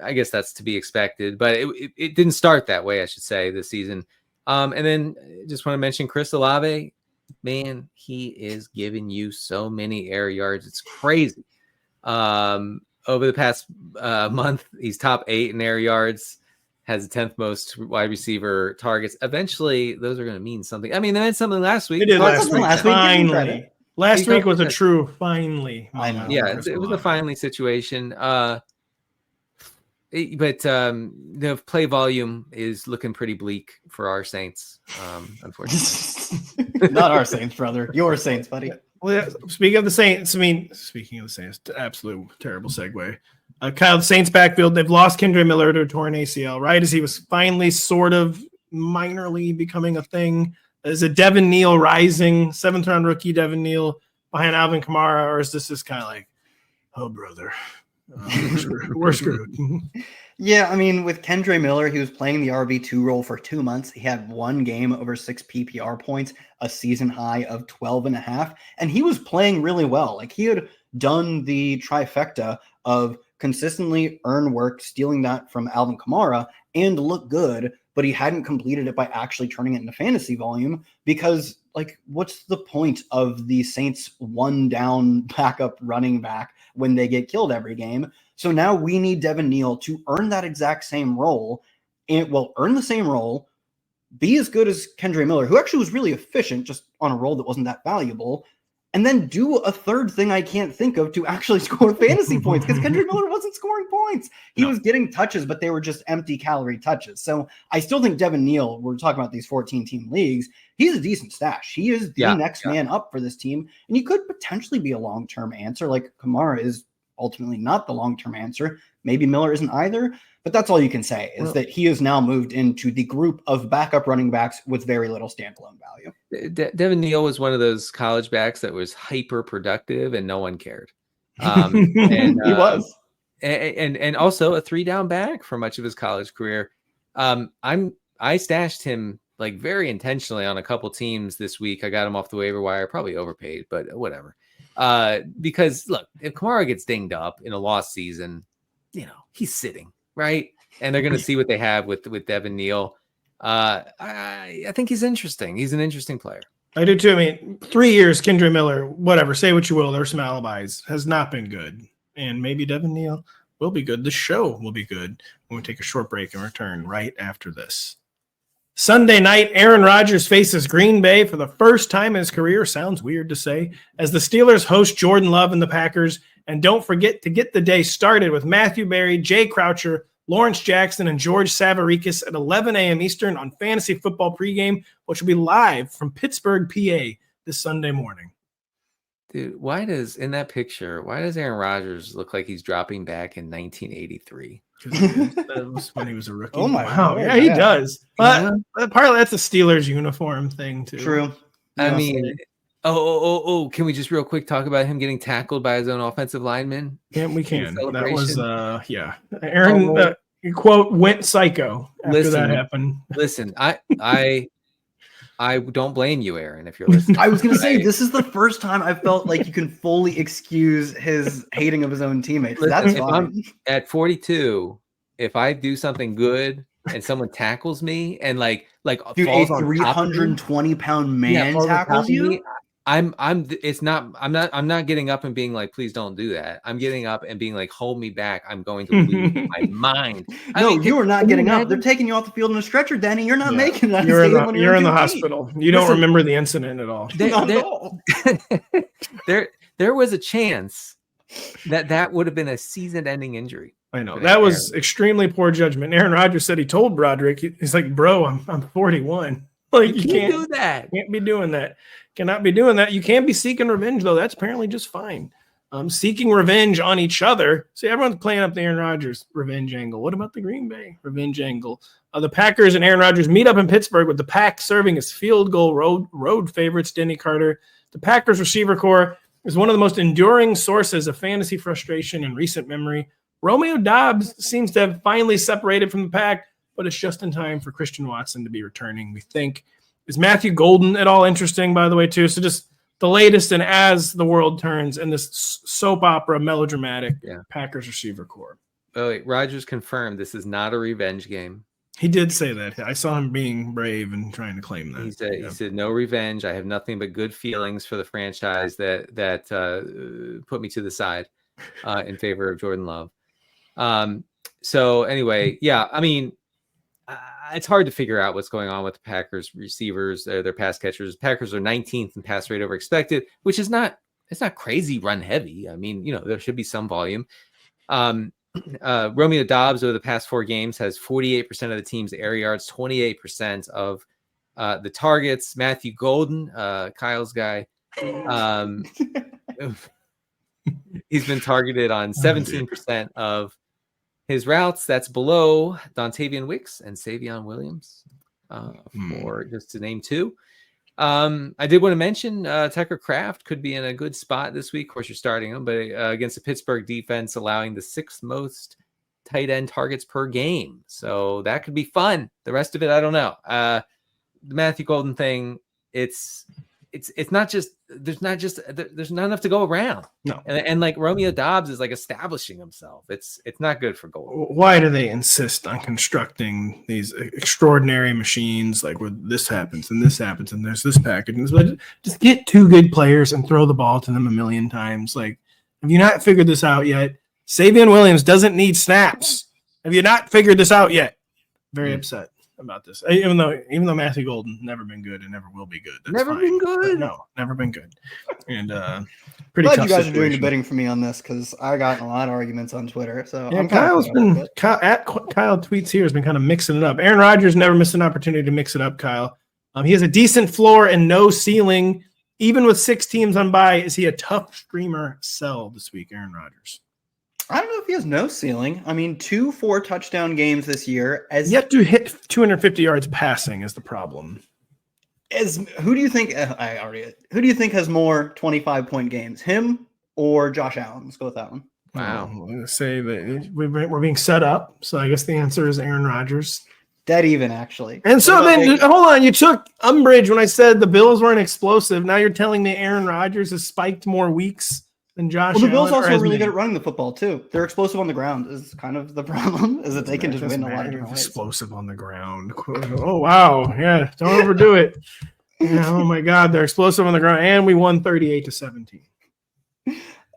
I guess that's to be expected, but it didn't start that way, I should say, this season. And then just want to mention Chris Olave. Man, he is giving you so many air yards. It's crazy. Over the past month, he's top 8 in air yards, has the 10th most wide receiver targets. Eventually, those are going to mean something. I mean, they meant something last week. They did last week. Finally. Last week was a true finally. I know. Yeah, it was a finally situation. But the play volume is looking pretty bleak for our Saints, unfortunately. Not our Saints, brother. Your Saints, buddy. Well, speaking of the Saints, absolute terrible segue. Kyle, the Saints backfield, they've lost Kendre Miller to a torn ACL, right as he was finally sort of minorly becoming a thing. Is a Devin Neal rising, 7th-round rookie Devin Neal behind Alvin Kamara, or is this just kind of like, oh, brother, we're screwed? Yeah, I mean, with Kendre Miller, he was playing the RB2 role for 2 months. He had one game over 6 PPR points, a season high of 12.5, and he was playing really well. Like, he had done the trifecta of consistently earn work, stealing that from Alvin Kamara, and look good, but he hadn't completed it by actually turning it into fantasy volume because, like, what's the point of the Saints one down backup running back when they get killed every game? So now we need Devin Neal to earn that exact same role and earn the same role, be as good as Kendre Miller, who actually was really efficient just on a role that wasn't that valuable, and then do a third thing I can't think of to actually score fantasy points because Kendre Miller wasn't scoring points. He was getting touches, but they were just empty calorie touches. So I still think Devin Neal, we're talking about these 14-team leagues, he's a decent stash. He is the next man up for this team, and he could potentially be a long-term answer like Kamara is ultimately not the long-term answer. Maybe Miller isn't either, but that's all you can say is that he has now moved into the group of backup running backs with very little standalone value. Devin Neal was one of those college backs that was hyper productive and no one cared. And he was. And also a 3-down back for much of his college career. I stashed him like very intentionally on a couple teams this week. I got him off the waiver wire, probably overpaid, but whatever. Because look, if Kamara gets dinged up in a lost season, he's sitting, right? And they're going to see what they have with Devin Neal. I think he's interesting. He's an interesting player. I do too. I mean, 3 years, Kendre Miller, whatever, say what you will, there's some alibis, has not been good. And maybe Devin Neal will be good. The show will be good when we take a short break and return right after this. Sunday night, Aaron Rodgers faces Green Bay for the first time in his career, sounds weird to say, as the Steelers host Jordan Love and the Packers. And don't forget to get the day started with Matthew Berry, Jay Croucher, Lawrence Jackson, and George Savarickas at 11 a.m. Eastern on Fantasy Football Pregame, which will be live from Pittsburgh, PA this Sunday morning. Dude, in that picture, why does Aaron Rodgers look like he's dropping back in 1983? That was when he was a rookie. Oh my wow. God, Yeah, he does. But partly that's a Steelers uniform thing too. True. I mean, can we just real quick talk about him getting tackled by his own offensive lineman? Yeah, we can. That was Aaron quote went psycho after that happened. Listen, I don't blame you, Aaron, if you're listening. I was going to say, this is the first time I felt like you can fully excuse his hating of his own teammates. That's fine. At 42, if I do something good and someone tackles me and like dude, falls a 320-pound man tackles you, I'm not getting up and being like, please don't do that. I'm getting up and being like, hold me back. I'm going to lose my mind. You are not getting up. They're taking you off the field in a stretcher, Danny. You're not making that. You're in the hospital. You don't remember the incident at all. Not at all. There was a chance that would have been a season-ending injury. I know. That was extremely poor judgment. Aaron Rodgers said he told Broderick, he's like, bro, I'm 41. Like, you can't do that. Can't be doing that. Cannot be doing that. You can't be seeking revenge, though. That's apparently just fine. Seeking revenge on each other. See, everyone's playing up the Aaron Rodgers revenge angle. What about the Green Bay revenge angle? The Packers and Aaron Rodgers meet up in Pittsburgh with the Pack serving as field goal road favorites. Denny Carter. The Packers receiver core is one of the most enduring sources of fantasy frustration in recent memory. Romeo Doubs seems to have finally separated from the Pack, but it's just in time for Christian Watson to be returning, we think. Is Matthew Golden at all interesting, by the way, too? So just the latest and as the world turns in this soap opera melodramatic Packers receiver core. Oh, wait, Rodgers confirmed this is not a revenge game. He did say that. I saw him being brave and trying to claim that. He said no revenge. I have nothing but good feelings for the franchise that put me to the side in favor of Jordan Love. So anyway, I mean, it's hard to figure out what's going on with the Packers receivers, their pass catchers. Packers are 19th in pass rate over expected, which is not crazy run heavy. I mean, there should be some volume. Romeo Doubs over the past 4 games has 48% of the team's air yards, 28% of the targets. Matthew Golden, Kyle's guy, he's been targeted on 17% of his routes. That's below Dontavian Wicks and Savion Williams, for just to name 2. I did want to mention Tucker Kraft could be in a good spot this week. Of course, you're starting him, but against the Pittsburgh defense, allowing the 6th most tight end targets per game. So that could be fun. The rest of it, I don't know. The Matthew Golden thing, it's not just there's not enough to go around. No, and like Romeo Dobbs is like establishing himself. It's not good for Golden. Why do they insist on constructing these extraordinary machines like where this happens and there's this package? And just get 2 good players and throw the ball to them a million times. Like, have you not figured this out yet? Savion Williams doesn't need snaps. Have you not figured this out yet? Very upset about this. Even though Matthew Golden never been good and never will be good. That's never fine. been good. No, never been good. And pretty Glad tough you guys situation. are doing the bidding for me on this because I got in a lot of arguments on Twitter. So Yeah, I'm Kyle Tweets here has been kind of mixing it up. Aaron Rodgers never missed an opportunity to mix it up, Kyle. He has a decent floor and no ceiling. Even with 6 teams on bye, is he a tough streamer sell this week, Aaron Rodgers? I don't know if he has no ceiling. I mean, 2 4-touchdown games this year. As yet to hit 250 yards passing is the problem. Who do you think? Who do you think has more 25-point games, him or Josh Allen? Let's go with that one. Wow. Let's say that we're being set up. So I guess the answer is Aaron Rodgers. Dead even, actually. And so then, hold on. You took umbrage when I said the Bills weren't explosive. Now you're telling me Aaron Rodgers has spiked more weeks than Josh Allen. Well, the Bills also are really good at running the football, too. They're explosive on the ground is kind of the problem, is that they can just win a lot of different ways. Explosive on the ground. Oh, wow. Yeah, don't overdo it. Yeah, oh, my God. They're explosive on the ground. And we won 38-17.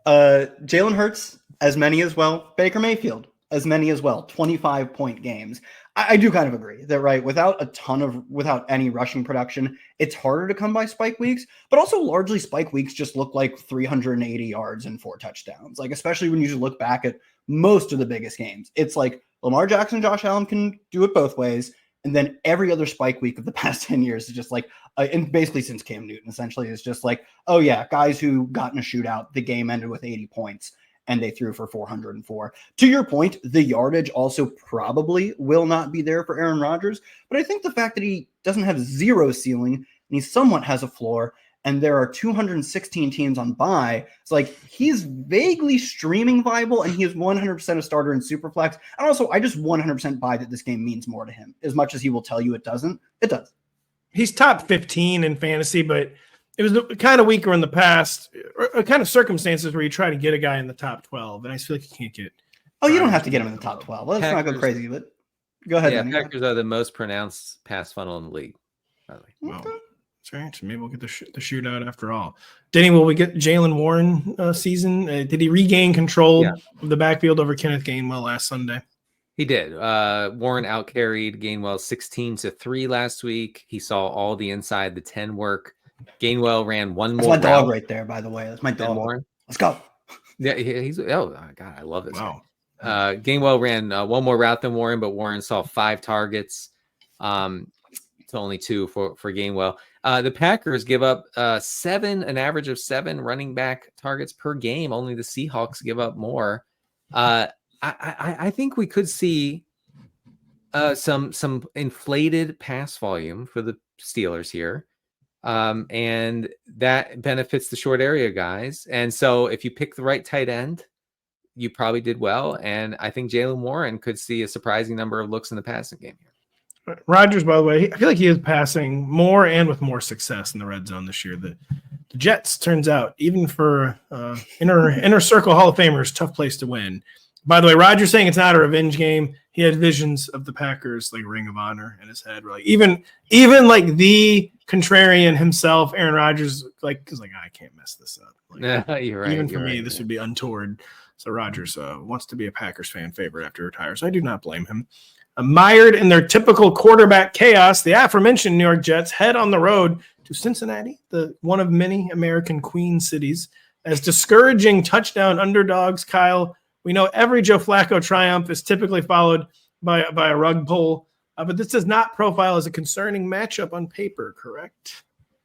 Jalen Hurts, as many as well. Baker Mayfield, as many as well. 25-point games. I do kind of agree that, right, without any rushing production, it's harder to come by spike weeks, but also largely spike weeks just look like 380 yards and 4 touchdowns. Like, especially when you just look back at most of the biggest games, it's like Lamar Jackson, Josh Allen can do it both ways. And then every other spike week of the past 10 years is just like, and basically since Cam Newton essentially is just like, oh yeah, guys who got in a shootout, the game ended with 80 points. And they threw for 404. To your point, the yardage also probably will not be there for Aaron Rodgers. But I think the fact that he doesn't have 0 ceiling and he somewhat has a floor, and there are 216 teams on bye, it's like he's vaguely streaming viable, and he is 100% a starter in Superflex. And also, I just 100% buy that this game means more to him. As much as he will tell you it doesn't, it does. He's top 15 in fantasy, but it was kind of weaker in the past, or kind of circumstances where you try to get a guy in the top 12, and I feel like you can't get. Oh, you don't have to get him in the top 12. Let's not go crazy, but go ahead. Yeah, Packers are the most pronounced pass funnel in the league, by the way. Well, that's right. So maybe we'll get the shootout after all. Denny, will we get Jaylen Warren season? Did he regain control of the backfield over Kenneth Gainwell last Sunday? He did. Warren outcarried Gainwell 16-3 last week. He saw all the inside the 10 work. Gainwell ran one more. That's my dog right there, by the way. That's my dog. Warren. Let's go. Yeah, he's. Oh God, I love this. Wow. Gainwell ran one more route than Warren, but Warren saw 5 targets. It's only 2 for Gainwell. The Packers give up an average of 7 running back targets per game. Only the Seahawks give up more. I think we could see some inflated pass volume for the Steelers here. And that benefits the short area guys. And so if you pick the right tight end, you probably did well. And I think Jaylen Warren could see a surprising number of looks in the passing game here. Rodgers, by the way, I feel like he is passing more and with more success in the red zone this year. The Jets, turns out, even for inner circle Hall of Famers, tough place to win. By the way, Rodgers saying it's not a revenge game. He had visions of the Packers like Ring of Honor in his head. Like even like the contrarian himself, Aaron Rodgers, like is like I can't mess this up. Like, you're right. Even for me, this would be untoward. So Rodgers wants to be a Packers fan favorite after he retires. I do not blame him. Mired in their typical quarterback chaos, the aforementioned New York Jets head on the road to Cincinnati, the one of many American Queen cities, as discouraging touchdown underdogs. Kyle, we know every Joe Flacco triumph is typically followed by a rug pull, but this does not profile as a concerning matchup on paper, correct?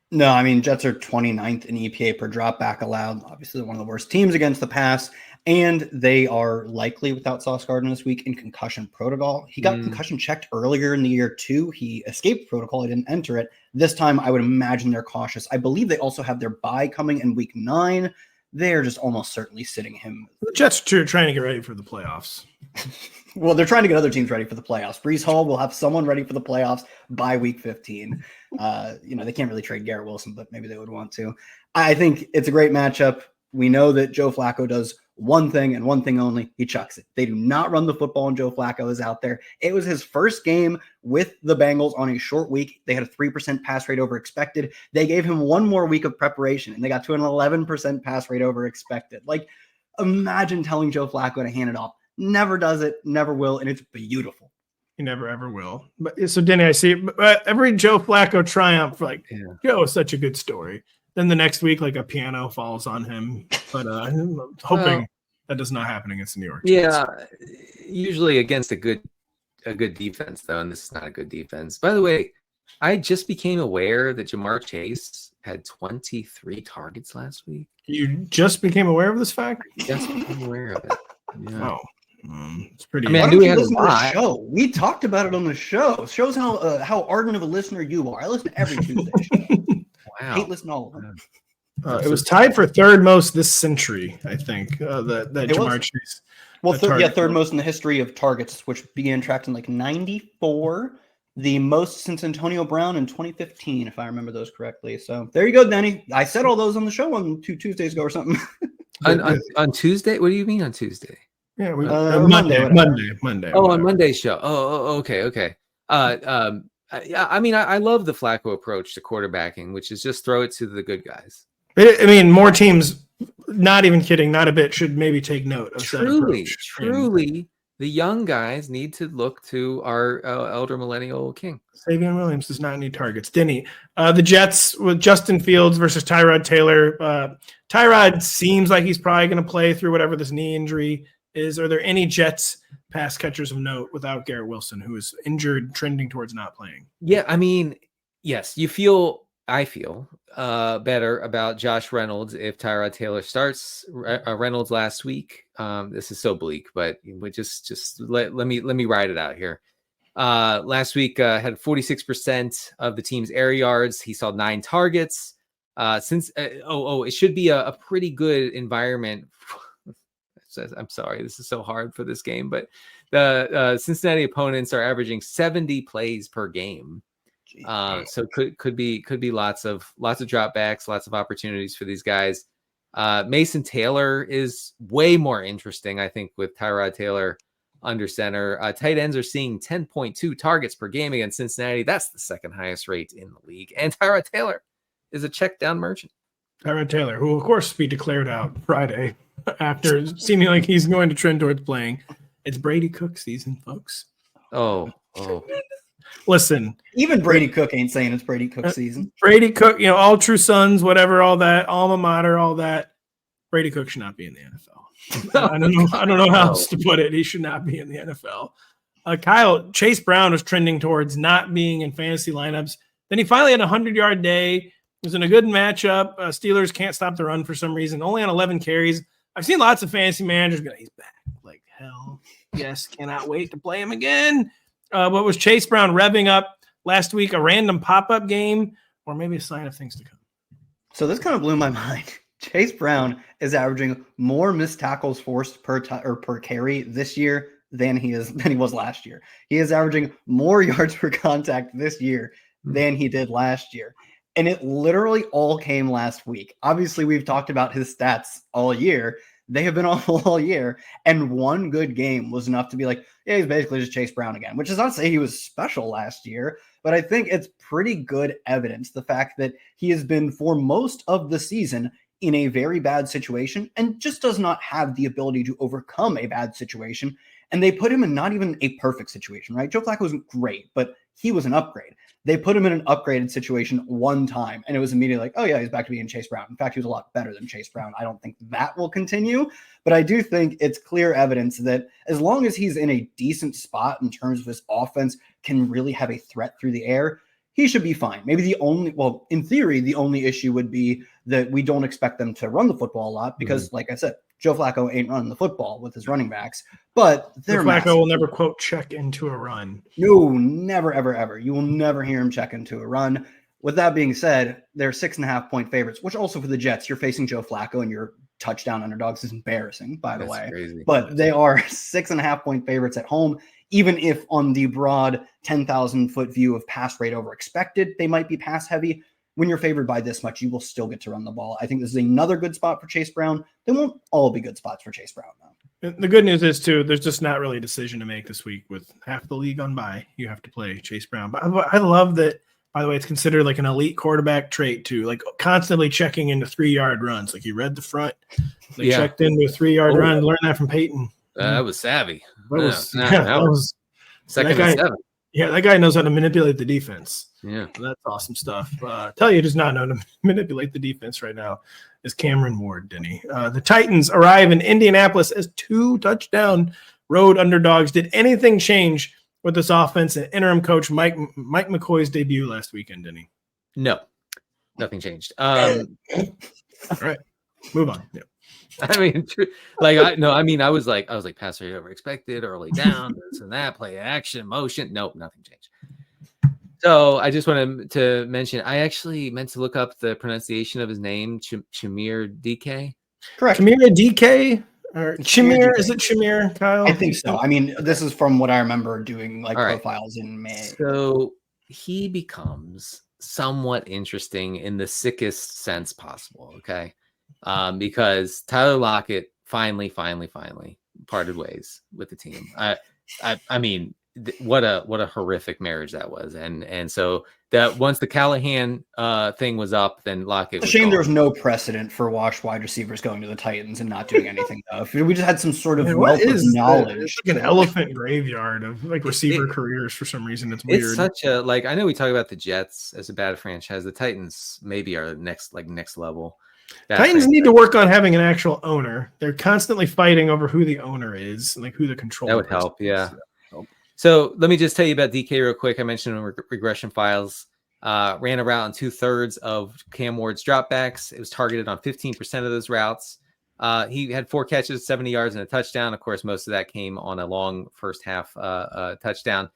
No, I mean, Jets are 29th in EPA per dropback allowed. Obviously, one of the worst teams against the pass. And they are likely without Sauce Gardner this week in concussion protocol. He got concussion checked earlier in the year too. He escaped protocol. He didn't enter it. This time, I would imagine they're cautious. I believe they also have their bye coming in week 9. They're just almost certainly sitting him. The Jets are trying to get ready for the playoffs. Well, they're trying to get other teams ready for the playoffs. Breece Hall will have someone ready for the playoffs by week 15. They can't really trade Garrett Wilson, but maybe they would want to. I think it's a great matchup. We know that Joe Flacco does one thing and one thing only. He chucks it. They do not run the football when Joe Flacco is out there. It was his first game with the Bengals on a short week. They had a 3% pass rate over expected. They gave him one more week of preparation, and they got to an 11% pass rate over expected. Like, imagine telling Joe Flacco to hand it off. Never does it, never will, and it's beautiful. He never ever will. But so Denny, I see every Joe Flacco triumph, Joe is such a good story. Then the next week, like a piano falls on him. But I'm hoping that does not happen against the New York Jets. Yeah, usually against a good defense, though, and this is not a good defense. By the way, I just became aware that Jamar Chase had 23 targets last week. You just became aware of this fact? Just became aware of it. Yeah. Oh. It's pretty. I mean, I knew we had a lot. Show. We talked about it on the show. Shows how ardent of a listener you are. I listen to every Tuesday show. Wow. I hate listening to all of them. It was tied for third most this century, I think. That Jamar Chase. Well, third most in the history of targets, which began tracked in like 94. The most since Antonio Brown in 2015, if I remember those correctly. So there you go, Denny. I said all those on the show on 2 Tuesdays ago or something. on Tuesday? What do you mean on Tuesday? Yeah, Monday. Oh, on Monday's show. Okay. I mean, I love the Flacco approach to quarterbacking, which is just throw it to the good guys. I mean, more teams, not even kidding, not a bit, should maybe take note of that approach. Truly, the young guys need to look to our elder millennial king. Savion Williams does not need targets. Denny, the Jets with Justin Fields versus Tyrod Taylor. Tyrod seems like he's probably going to play through whatever this knee injury is. Are there any Jets pass catchers of note without Garrett Wilson, who is injured, trending towards not playing? Yeah, I mean, yes, I feel better about Josh Reynolds if Tyrod Taylor starts. Reynolds last week. This is so bleak, but we just let me ride it out here. Last week had 46% of the team's air yards. He saw 9 targets. It should be a pretty good environment. I'm sorry, this is so hard for this game, but the Cincinnati opponents are averaging 70 plays per game. So could be lots of dropbacks, lots of opportunities for these guys. Mason Taylor is way more interesting, I think, with Tyrod Taylor under center. Tight ends are seeing 10.2 targets per game against Cincinnati. That's the second highest rate in the league. And Tyrod Taylor is a check down merchant. Tyrod Taylor, who will of course be declared out Friday after seeming like he's going to trend towards playing. It's Brady Cook season, folks. Oh. Listen, even Brady Cook ain't saying it's Brady Cook season. Brady Cook, all true sons, whatever, all that, alma mater, all that. Brady Cook should not be in the NFL. I don't know how else to put it. He should not be in the NFL. Kyle, Chase Brown was trending towards not being in fantasy lineups. Then he finally had a 100-yard day. He was in a good matchup. Steelers can't stop the run for some reason. Only on 11 carries. I've seen lots of fantasy managers go, he's back. Like, hell, yes, cannot wait to play him again. What was Chase Brown revving up last week? A random pop-up game, or maybe a sign of things to come? So this kind of blew my mind. Chase Brown is averaging more missed tackles forced per carry this year than he was last year. He is averaging more yards per contact this year than he did last year. And it literally all came last week. Obviously, we've talked about his stats all year. They have been awful all year. And one good game was enough to be like, yeah, he's basically just Chase Brown again, which is not to say he was special last year, but I think it's pretty good evidence, the fact that he has been for most of the season in a very bad situation and just does not have the ability to overcome a bad situation. And they put him in not even a perfect situation, right? Joe Flacco wasn't great, but he was an upgrade. They put him in an upgraded situation one time, and it was immediately like, oh, yeah, he's back to being Chase Brown. In fact, he was a lot better than Chase Brown. I don't think that will continue, but I do think it's clear evidence that as long as he's in a decent spot in terms of his offense, can really have a threat through the air, he should be fine. Maybe in theory, the only issue would be that we don't expect them to run the football a lot because, like I said, Joe Flacco ain't running the football with his running backs, but Joe Flacco will never, quote, check into a run. No, never, ever, ever. You will never hear him check into a run. With that being said, they're 6.5-point favorites, which also for the Jets, you're facing Joe Flacco and your touchdown underdogs is embarrassing, by the way. Crazy. But they are 6.5-point favorites at home. Even if on the broad 10,000-foot view of pass rate over expected, they might be pass heavy. When you're favored by this much, you will still get to run the ball. I think this is another good spot for Chase Brown. They won't all be good spots for Chase Brown, though. The good news is, too, there's just not really a decision to make this week with half the league on bye. You have to play Chase Brown. But I love that, by the way, it's considered like an elite quarterback trait, too, like constantly checking into 3-yard runs. Like he read the front, checked into a 3-yard run and learned that from Peyton. That was savvy. That was second and 7. Yeah, that guy knows how to manipulate the defense. Yeah, that's awesome stuff. Tell you does not know to manipulate the defense right now is Cameron Ward, Denny. The Titans arrive in Indianapolis as 2-touchdown road underdogs. Did anything change with this offense and interim coach Mike McCoy's debut last weekend, Denny? No, nothing changed. All right, move on. Yeah. I mean, I was like pass rate over expected, early down, this and that, play action, motion. Nope, nothing changed. So I just wanted to mention, I actually meant to look up the pronunciation of his name, Chimere DK. Correct. Chimere DK or Chimere? Is it Chimere, Kyle? I think so. I mean, this is from what I remember doing profiles in May. So he becomes somewhat interesting in the sickest sense possible. Okay. Because Tyler Lockett finally parted ways with the team. I mean, what a horrific marriage that was, and so that once the Callahan thing was up, then Lockett. It's a shame there was no precedent for washed wide receivers going to the Titans and not doing anything. Though, if we just had some sort of wealth of knowledge. It's like an elephant graveyard of like receiver careers for some reason. It's weird. It's such a I know we talk about the Jets as a bad franchise. The Titans maybe are next level. Titans need to work on having an actual owner. They're constantly fighting over who the owner is, like who the controller is. That would help, yeah. So let me just tell you about DK real quick. I mentioned in regression files, ran a route on 2/3 of Cam Ward's dropbacks. It was targeted on 15% of those routes. He had 4 catches, 70 yards, and a touchdown. Of course, most of that came on a long first half touchdown.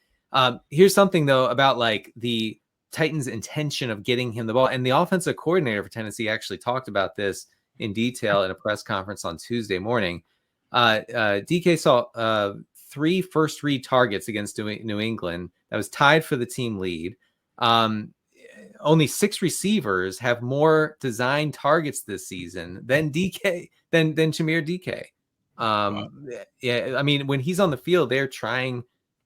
Here's something, though, about like the Titans' intention of getting him the ball. And the offensive coordinator for Tennessee actually talked about this in detail in a press conference on Tuesday morning. DK saw 3 first read targets against New England. That was tied for the team lead. Only 6 receivers have more design targets this season than DK than Chimere DK. Yeah, I mean, when he's on the field, they're trying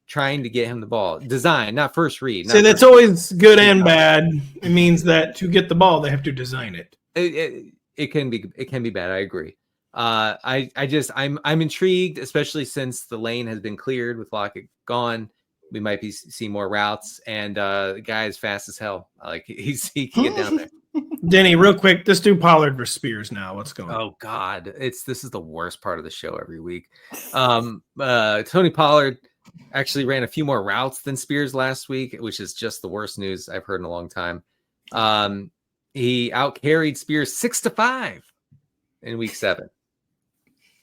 to get him the ball. Design, not first read. So that's always good and bad. It means that to get the ball, they have to design it. It can be bad. I agree. I'm intrigued, especially since the lane has been cleared with Lockett gone. We might see more routes, and the guy is fast as hell. Like he can get down there. Denny, real quick, let's do Pollard versus Spears now. What's going on? Oh God, this is the worst part of the show every week. Tony Pollard actually ran a few more routes than Spears last week, which is just the worst news I've heard in a long time. He outcarried Spears 6-5 in week 7.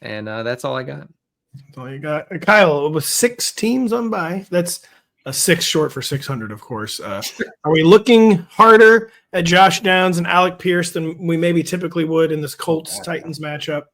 And that's all I got. That's all you got. Kyle, with 6 teams on bye, that's a 6 short for 600, of course. Are we looking harder at Josh Downs and Alec Pierce than we maybe typically would in this Colts-Titans matchup?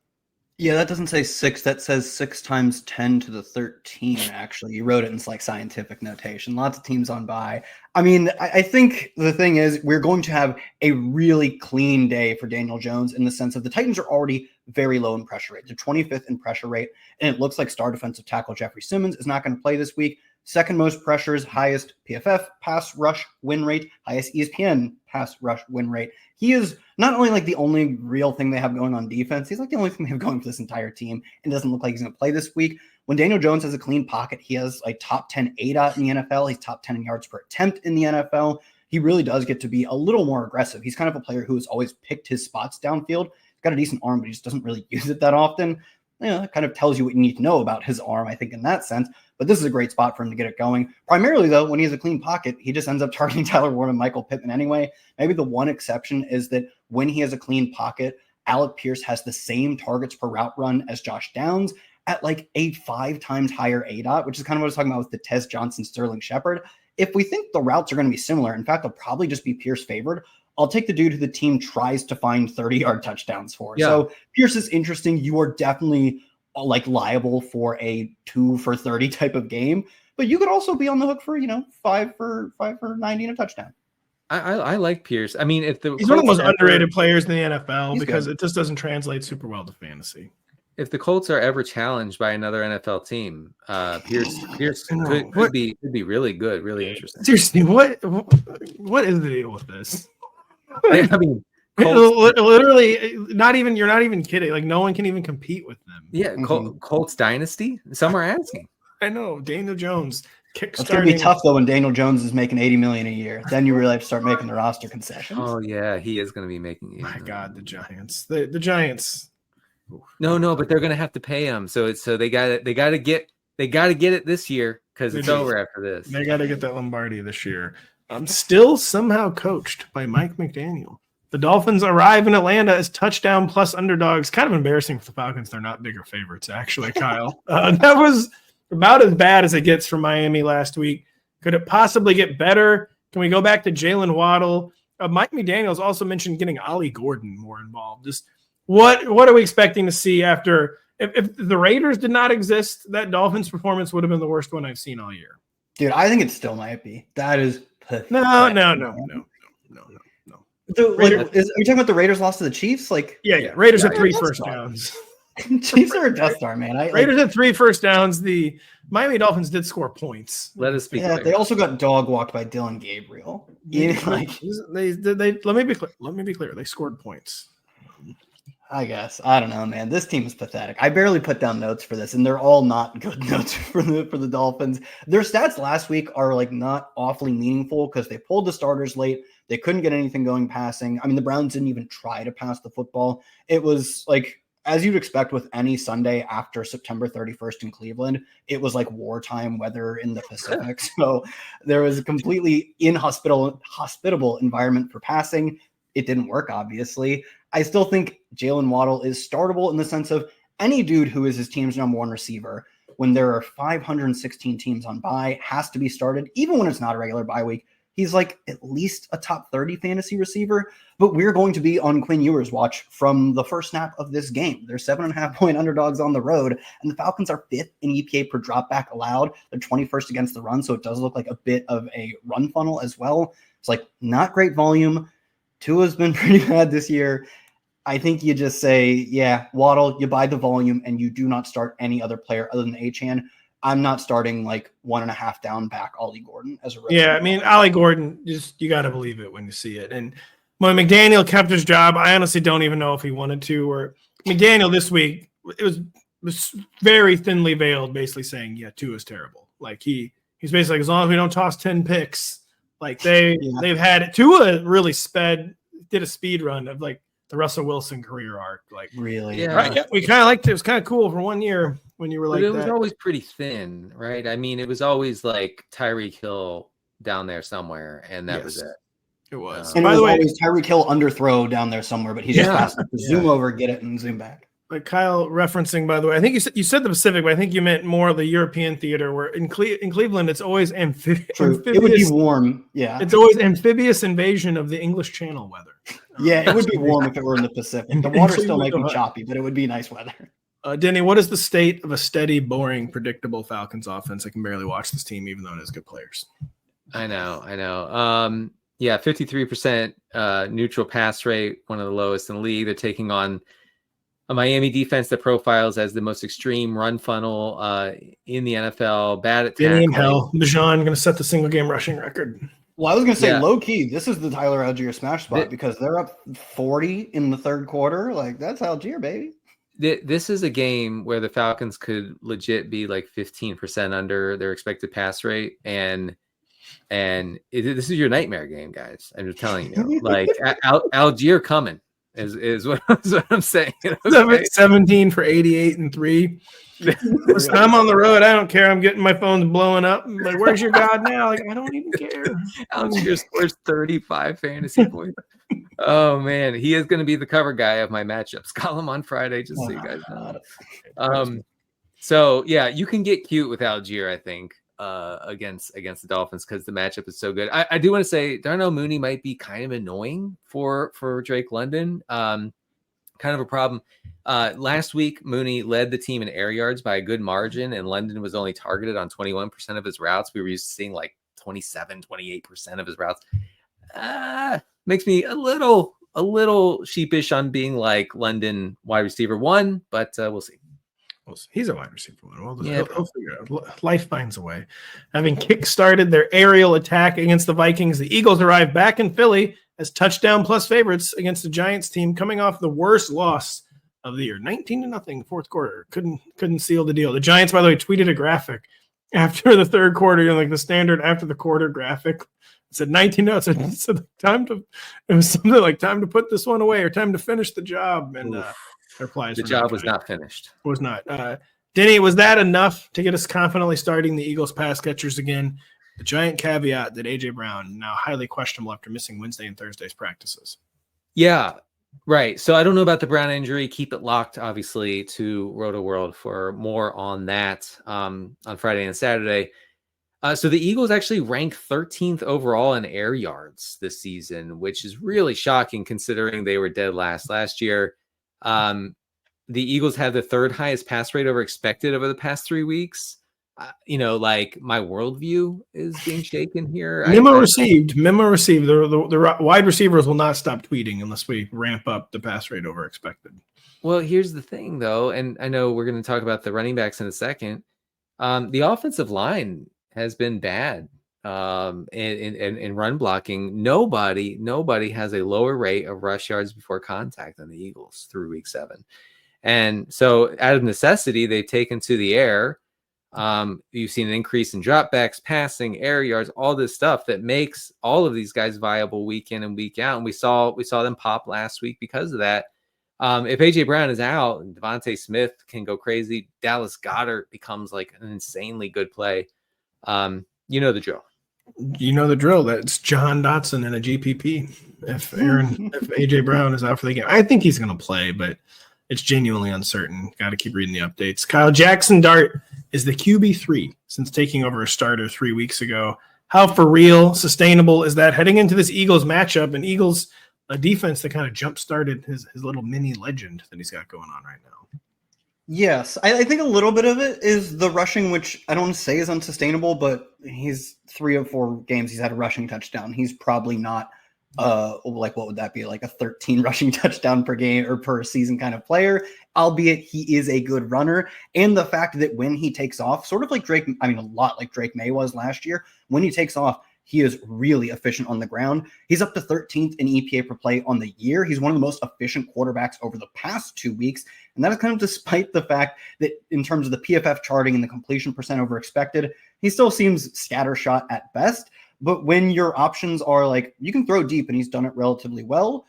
Yeah, that doesn't say 6. That says 6 times 10 to the 13, actually. You wrote it in like scientific notation. Lots of teams on bye. I mean, I think the thing is we're going to have a really clean day for Daniel Jones in the sense of the Titans are already very low in pressure rate. They're 25th in pressure rate, and it looks like star defensive tackle Jeffrey Simmons is not going to play this week. Second most pressures, highest PFF pass rush win rate, highest ESPN pass rush win rate. He is not only like the only real thing they have going on defense, he's like the only thing they have going for this entire team, and doesn't look like he's going to play this week. When Daniel Jones has a clean pocket, he has like top 10 ADOT in the NFL. He's top 10 in yards per attempt in the NFL. He really does get to be a little more aggressive. He's kind of a player who has always picked his spots downfield. He's got a decent arm, but he just doesn't really use it that often. it kind of tells you what you need to know about his arm, I think, in that sense. But this is a great spot for him to get it going. Primarily, though, when he has a clean pocket, he just ends up targeting Tyler Warren and Michael Pittman anyway. Maybe the one exception is that when he has a clean pocket, Alec Pierce has the same targets per route run as Josh Downs at like a 5 times higher ADOT, which is kind of what I was talking about with the Tez Johnson, Sterling Shepard. If we think the routes are going to be similar, in fact, they'll probably just be Pierce favored. I'll take the dude who the team tries to find 30-yard touchdowns for. Yeah. So Pierce is interesting. You are definitely like liable for a 2 for 30 type of game, but you could also be on the hook for, 5 for 90 and a touchdown. I like Pierce. I mean, if he's one of the most underrated players in the NFL because it just doesn't translate super well to fantasy. If the Colts are ever challenged by another NFL team, Pierce could be really good, really interesting. Seriously, what is the deal with this? I mean, literally, you're not even kidding. Like, no one can even compete with them. Yeah, Colts dynasty. Some are asking. I know. Daniel Jones. It's going to be tough though when Daniel Jones is making $80 million a year. Then you really have to start making the roster concessions. Oh yeah, he is going to be making. My God, the Giants. The Giants. No, but they're going to have to pay him. So they got to get it this year because it's over after this. They got to get that Lombardi this year. Still somehow coached by Mike McDaniel. The Dolphins arrive in Atlanta as touchdown plus underdogs. Kind of embarrassing for the Falcons. They're not bigger favorites, actually, Kyle. That was about as bad as it gets from Miami last week. Could it possibly get better? Can we go back to Jalen Waddle? Mike McDaniel's also mentioned getting Ollie Gordon more involved. Just what are we expecting to see after if the Raiders did not exist, that Dolphins performance would have been the worst one I've seen all year. Dude, I think it still might be. That is pathetic. No. Are you talking about the Raiders lost to the Chiefs? Yeah. Raiders had 3 first downs. Chiefs are a Death Star, man. Raiders had 3 first downs. The Miami Dolphins did score points. Let us be clear. They also got dog walked by Dylan Gabriel. Let me be clear. They scored points. I guess. I don't know, man. This team is pathetic. I barely put down notes for this, and they're all not good notes for the Dolphins. Their stats last week are not awfully meaningful because they pulled the starters late. They couldn't get anything going passing. I mean, the Browns didn't even try to pass the football. It was as you'd expect with any Sunday after September 31st in Cleveland, it was like wartime weather in the Pacific. So there was a completely hospitable environment for passing. It didn't work, obviously. I still think Jalen Waddle is startable in the sense of any dude who is his team's number one receiver when there are 516 teams on bye has to be started, even when it's not a regular bye week. He's at least a top 30 fantasy receiver, but we're going to be on Quinn Ewers' watch from the first snap of this game. They're 7.5-point underdogs on the road, and the Falcons are 5th in EPA per dropback allowed. They're 21st against the run, so it does look like a bit of a run funnel as well. It's not great volume. Tua's been pretty bad this year. I think you just say, Waddle, you buy the volume, and you do not start any other player other than Achane. I'm not starting 1.5 down back Ollie Gordon as a rookie. Yeah, I mean, Ollie Gordon, you got to believe it when you see it. And when McDaniel kept his job, I honestly don't even know if he wanted to. Or McDaniel this week, it was very thinly veiled, basically saying, Tua is terrible. He's basically as long as we don't toss 10 picks, they've had it. Tua really did a speed run of the Russell Wilson career arc. Really? Yeah. Right, yeah, we kind of liked it. It was kind of cool for 1 year when you were but it was always pretty thin, right? I mean, it was always Tyreek Hill down there somewhere, and that was it. It was. And by the way, always Tyreek Hill underthrow down there somewhere, but he's just fast enough to zoom over, get it, and zoom back. Kyle referencing, by the way, I think you said the Pacific, but I think you meant more of the European theater, where in Cleveland it's always amphibious. It would be warm, It's always amphibious invasion of the English Channel weather. It would be warm if it were in the Pacific. The water still might be choppy, but it would be nice weather. Denny, what is the state of a steady, boring, predictable Falcons offense? I can barely watch this team, even though it has good players. I know. 53% neutral pass rate, one of the lowest in the league. They're taking on a Miami defense that profiles as the most extreme run funnel in the NFL. Bad at tackling. Bijan going to set the single game rushing record. Well, I was going to say low key. This is the Tyler Algier smash spot because they're up 40 in the third quarter. That's Algier, baby. This is a game where the Falcons could legit be 15% under their expected pass rate, and this is your nightmare game, guys. I'm just telling you, Algier coming. is what I'm saying. Okay? 17 for 88 and 3. Listen, I'm on the road. I don't care. I'm getting my phone's blowing up. I'm like, where's your God now? Like, I don't even care. Algier scores 35 fantasy points. Oh man, he is going to be the cover guy of my matchups. Call him on Friday, just so you guys know. So yeah, you can get cute with Algier, I think, against the Dolphins because the matchup is so good. I do want to say Darnell Mooney might be kind of annoying for Drake London. Kind of a problem. Last week, Mooney led the team in air yards by a good margin, and London was only targeted on 21% of his routes. We were used to seeing like 27-28% of his routes. Makes me a little sheepish on being like London wide receiver 1, but we'll see. He's a wide receiver 1. He'll figure it out. Life finds a way. Having kick-started their aerial attack against the Vikings, the Eagles arrived back in Philly as touchdown plus favorites against the Giants team coming off the worst loss of the year. 19-0 fourth quarter. Couldn't seal the deal. The Giants, by the way, tweeted a graphic after the third quarter, like the standard after the quarter graphic. It said 19-0. It said it was something like time to put this one away or time to finish the job. And the job was not finished. Was not. Denny, was that enough to get us confidently starting the Eagles pass catchers again? The giant caveat that A.J. Brown, now highly questionable after missing Wednesday and Thursday's practices. Yeah, right. So I don't know about the Brown injury. Keep it locked, obviously, to Rotoworld for more on that on Friday and Saturday. So the Eagles actually rank 13th overall in air yards this season, which is really shocking considering they were dead last year. The Eagles have the third highest pass rate over expected over the past 3 weeks. Like my worldview is being shaken here. Memo received. The wide receivers will not stop tweeting unless we ramp up the pass rate over expected. Well, here's the thing, though, and I know we're going to talk about the running backs in a second. The offensive line has been bad in run blocking. Nobody has a lower rate of rush yards before contact than the Eagles through week 7. And so out of necessity, they've taken to the air. You've seen an increase in dropbacks, passing, air yards, all this stuff that makes all of these guys viable week in and week out. And we saw them pop last week because of that. If A.J. Brown is out and Devontae Smith can go crazy, Dallas Goedert becomes like an insanely good play. You know the drill. You know the drill. That's John Dotson in a GPP. If A.J. Brown is out for the game, I think he's going to play, but it's genuinely uncertain. Got to keep reading the updates. Kyle Jackson Dart is the QB3 since taking over a starter 3 weeks ago. How for real, sustainable is that heading into this Eagles matchup? And Eagles, a defense that kind of jump-started his little mini legend that he's got going on right now. Yes, I think a little bit of it is the rushing, which I don't want to say is unsustainable, but he's 3 of 4 games he's had a rushing touchdown. He's probably not what would that be, like a 13 rushing touchdown per game or per season kind of player, albeit he is a good runner. And the fact that when he takes off, sort of like Drake, a lot like Drake May was last year, when he takes off, he is really efficient on the ground. He's up to 13th in EPA per play on the year. He's one of the most efficient quarterbacks over the past 2 weeks. And that is kind of despite the fact that in terms of the PFF charting and the completion percent over expected, he still seems scattershot at best. But when your options are like, you can throw deep and he's done it relatively well,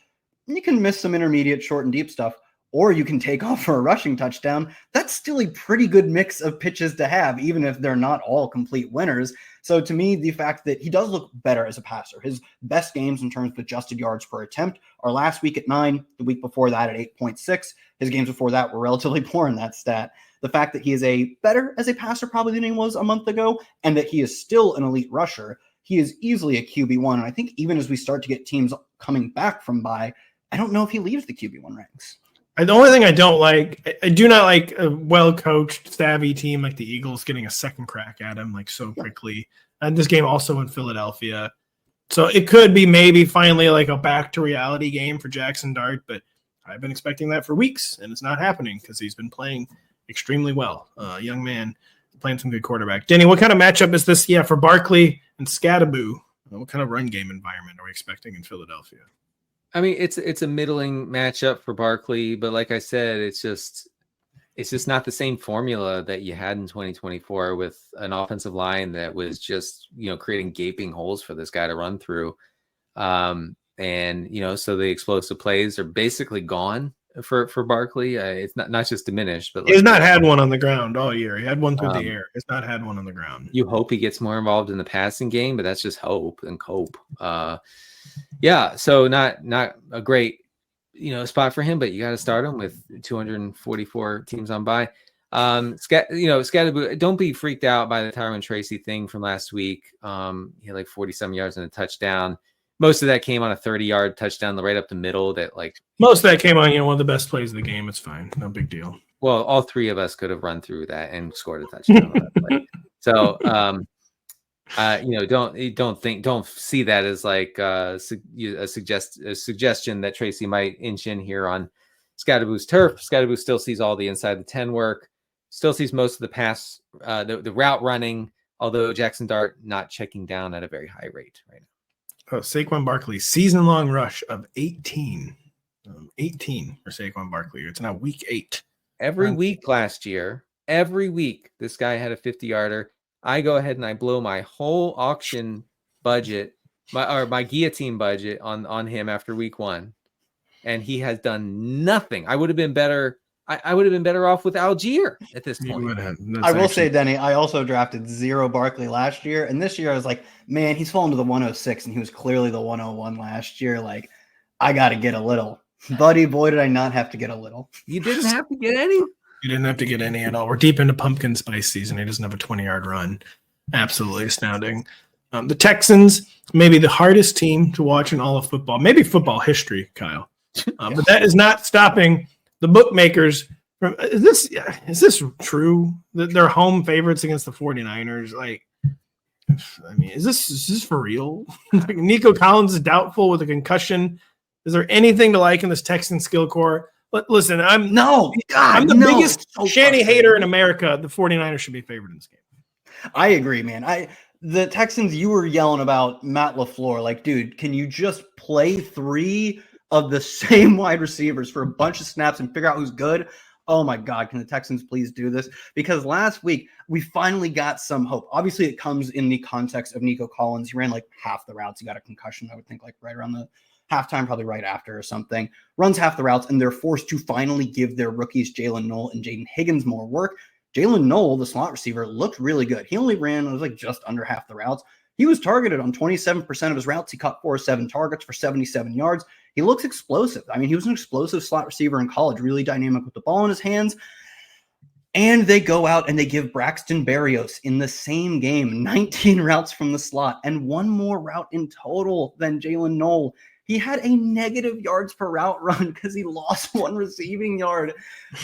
you can miss some intermediate, short, and deep stuff, or you can take off for a rushing touchdown. That's still a pretty good mix of pitches to have, even if they're not all complete winners. So to me, the fact that he does look better as a passer, his best games in terms of adjusted yards per attempt are last week at 9, the week before that at 8.6. His games before that were relatively poor in that stat. The fact that he is better as a passer probably than he was a month ago, and that he is still an elite rusher, he is easily a QB1. And I think even as we start to get teams coming back from bye, I don't know if he leaves the QB1 ranks. The only thing I don't like, I do not like a well-coached, savvy team like the Eagles getting a second crack at him like so quickly. And this game also in Philadelphia. So it could be maybe finally like a back-to-reality game for Jackson Dart, but I've been expecting that for weeks, and it's not happening because he's been playing extremely well. Young man playing some good quarterback. Denny, what kind of matchup is this? Yeah, for Barkley and Scadaboo. What kind of run game environment are we expecting in Philadelphia? I mean, it's a middling matchup for Barkley, but like I said, it's just not the same formula that you had in 2024 with an offensive line that was just, creating gaping holes for this guy to run through. And, so the explosive plays are basically gone for Barkley. It's not just diminished, but he's not had one on the ground all year. He had one through the air. He's not had one on the ground. You hope he gets more involved in the passing game, but that's just hope and cope. So not a great, spot for him, but you got to start him with 244 teams on bye. Scatterboo, don't be freaked out by the Tyrone Tracy thing from last week. He had like 40-some yards and a touchdown. Most of that came on a 30-yard touchdown right up the middle. Most of that came on, one of the best plays of the game. It's fine, no big deal. Well, all three of us could have run through that and scored a touchdown on that play. So, don't see that as like a suggestion that Tracy might inch in here on Scatterboo's turf. Scatterboo still sees all the inside the 10 work, still sees most of the pass, the route running, although Jackson Dart not checking down at a very high rate right now. Oh, Saquon Barkley, season-long rush of 18. 18 for Saquon Barkley. It's now week 8. Every week last year, this guy had a 50-yarder. I go ahead and I blow my whole auction budget, my guillotine budget on him after week 1, and he has done nothing. I would have been better. I would have been better off with Algier at this point. I will say, Denny, I also drafted 0 Barkley last year, and this year I was like, man, he's fallen to the 106, and he was clearly the 101 last year. Like, I got to get a little. Buddy, boy, did I not have to get a little. You didn't have to get any? You didn't have to get any at all. We're deep into pumpkin spice season. He doesn't have a 20-yard run. Absolutely astounding. The Texans, maybe the hardest team to watch in all of football, maybe football history, Kyle. But that is not stopping the bookmakers from. Is this true that they're home favorites against the 49ers? Is this for real? Nico Collins is doubtful with a concussion. Is there anything to like in this Texan skill core? Listen, I'm the biggest Shanny hater in America. The 49ers should be favored in this game. I agree, man. The Texans, you were yelling about Matt LaFleur. Like, dude, can you just play 3 of the same wide receivers for a bunch of snaps and figure out who's good? Oh my God, can the Texans please do this? Because last week we finally got some hope. Obviously, it comes in the context of Nico Collins. He ran like half the routes. He got a concussion, I would think, like right around the halftime, probably right after or something. Runs half the routes, and they're forced to finally give their rookies Jalen Noel and Jaden Higgins more work. Jalen Noel, the slot receiver, looked really good. He only ran, it was like just under half the routes. He was targeted on 27% of his routes. He caught 4 of 7 targets for 77 yards. He looks explosive. I mean, he was an explosive slot receiver in college, really dynamic with the ball in his hands. And they go out and they give Braxton Berrios in the same game 19 routes from the slot and 1 more route in total than Jalen Noel. He had a negative yards per route run because he lost 1 receiving yard.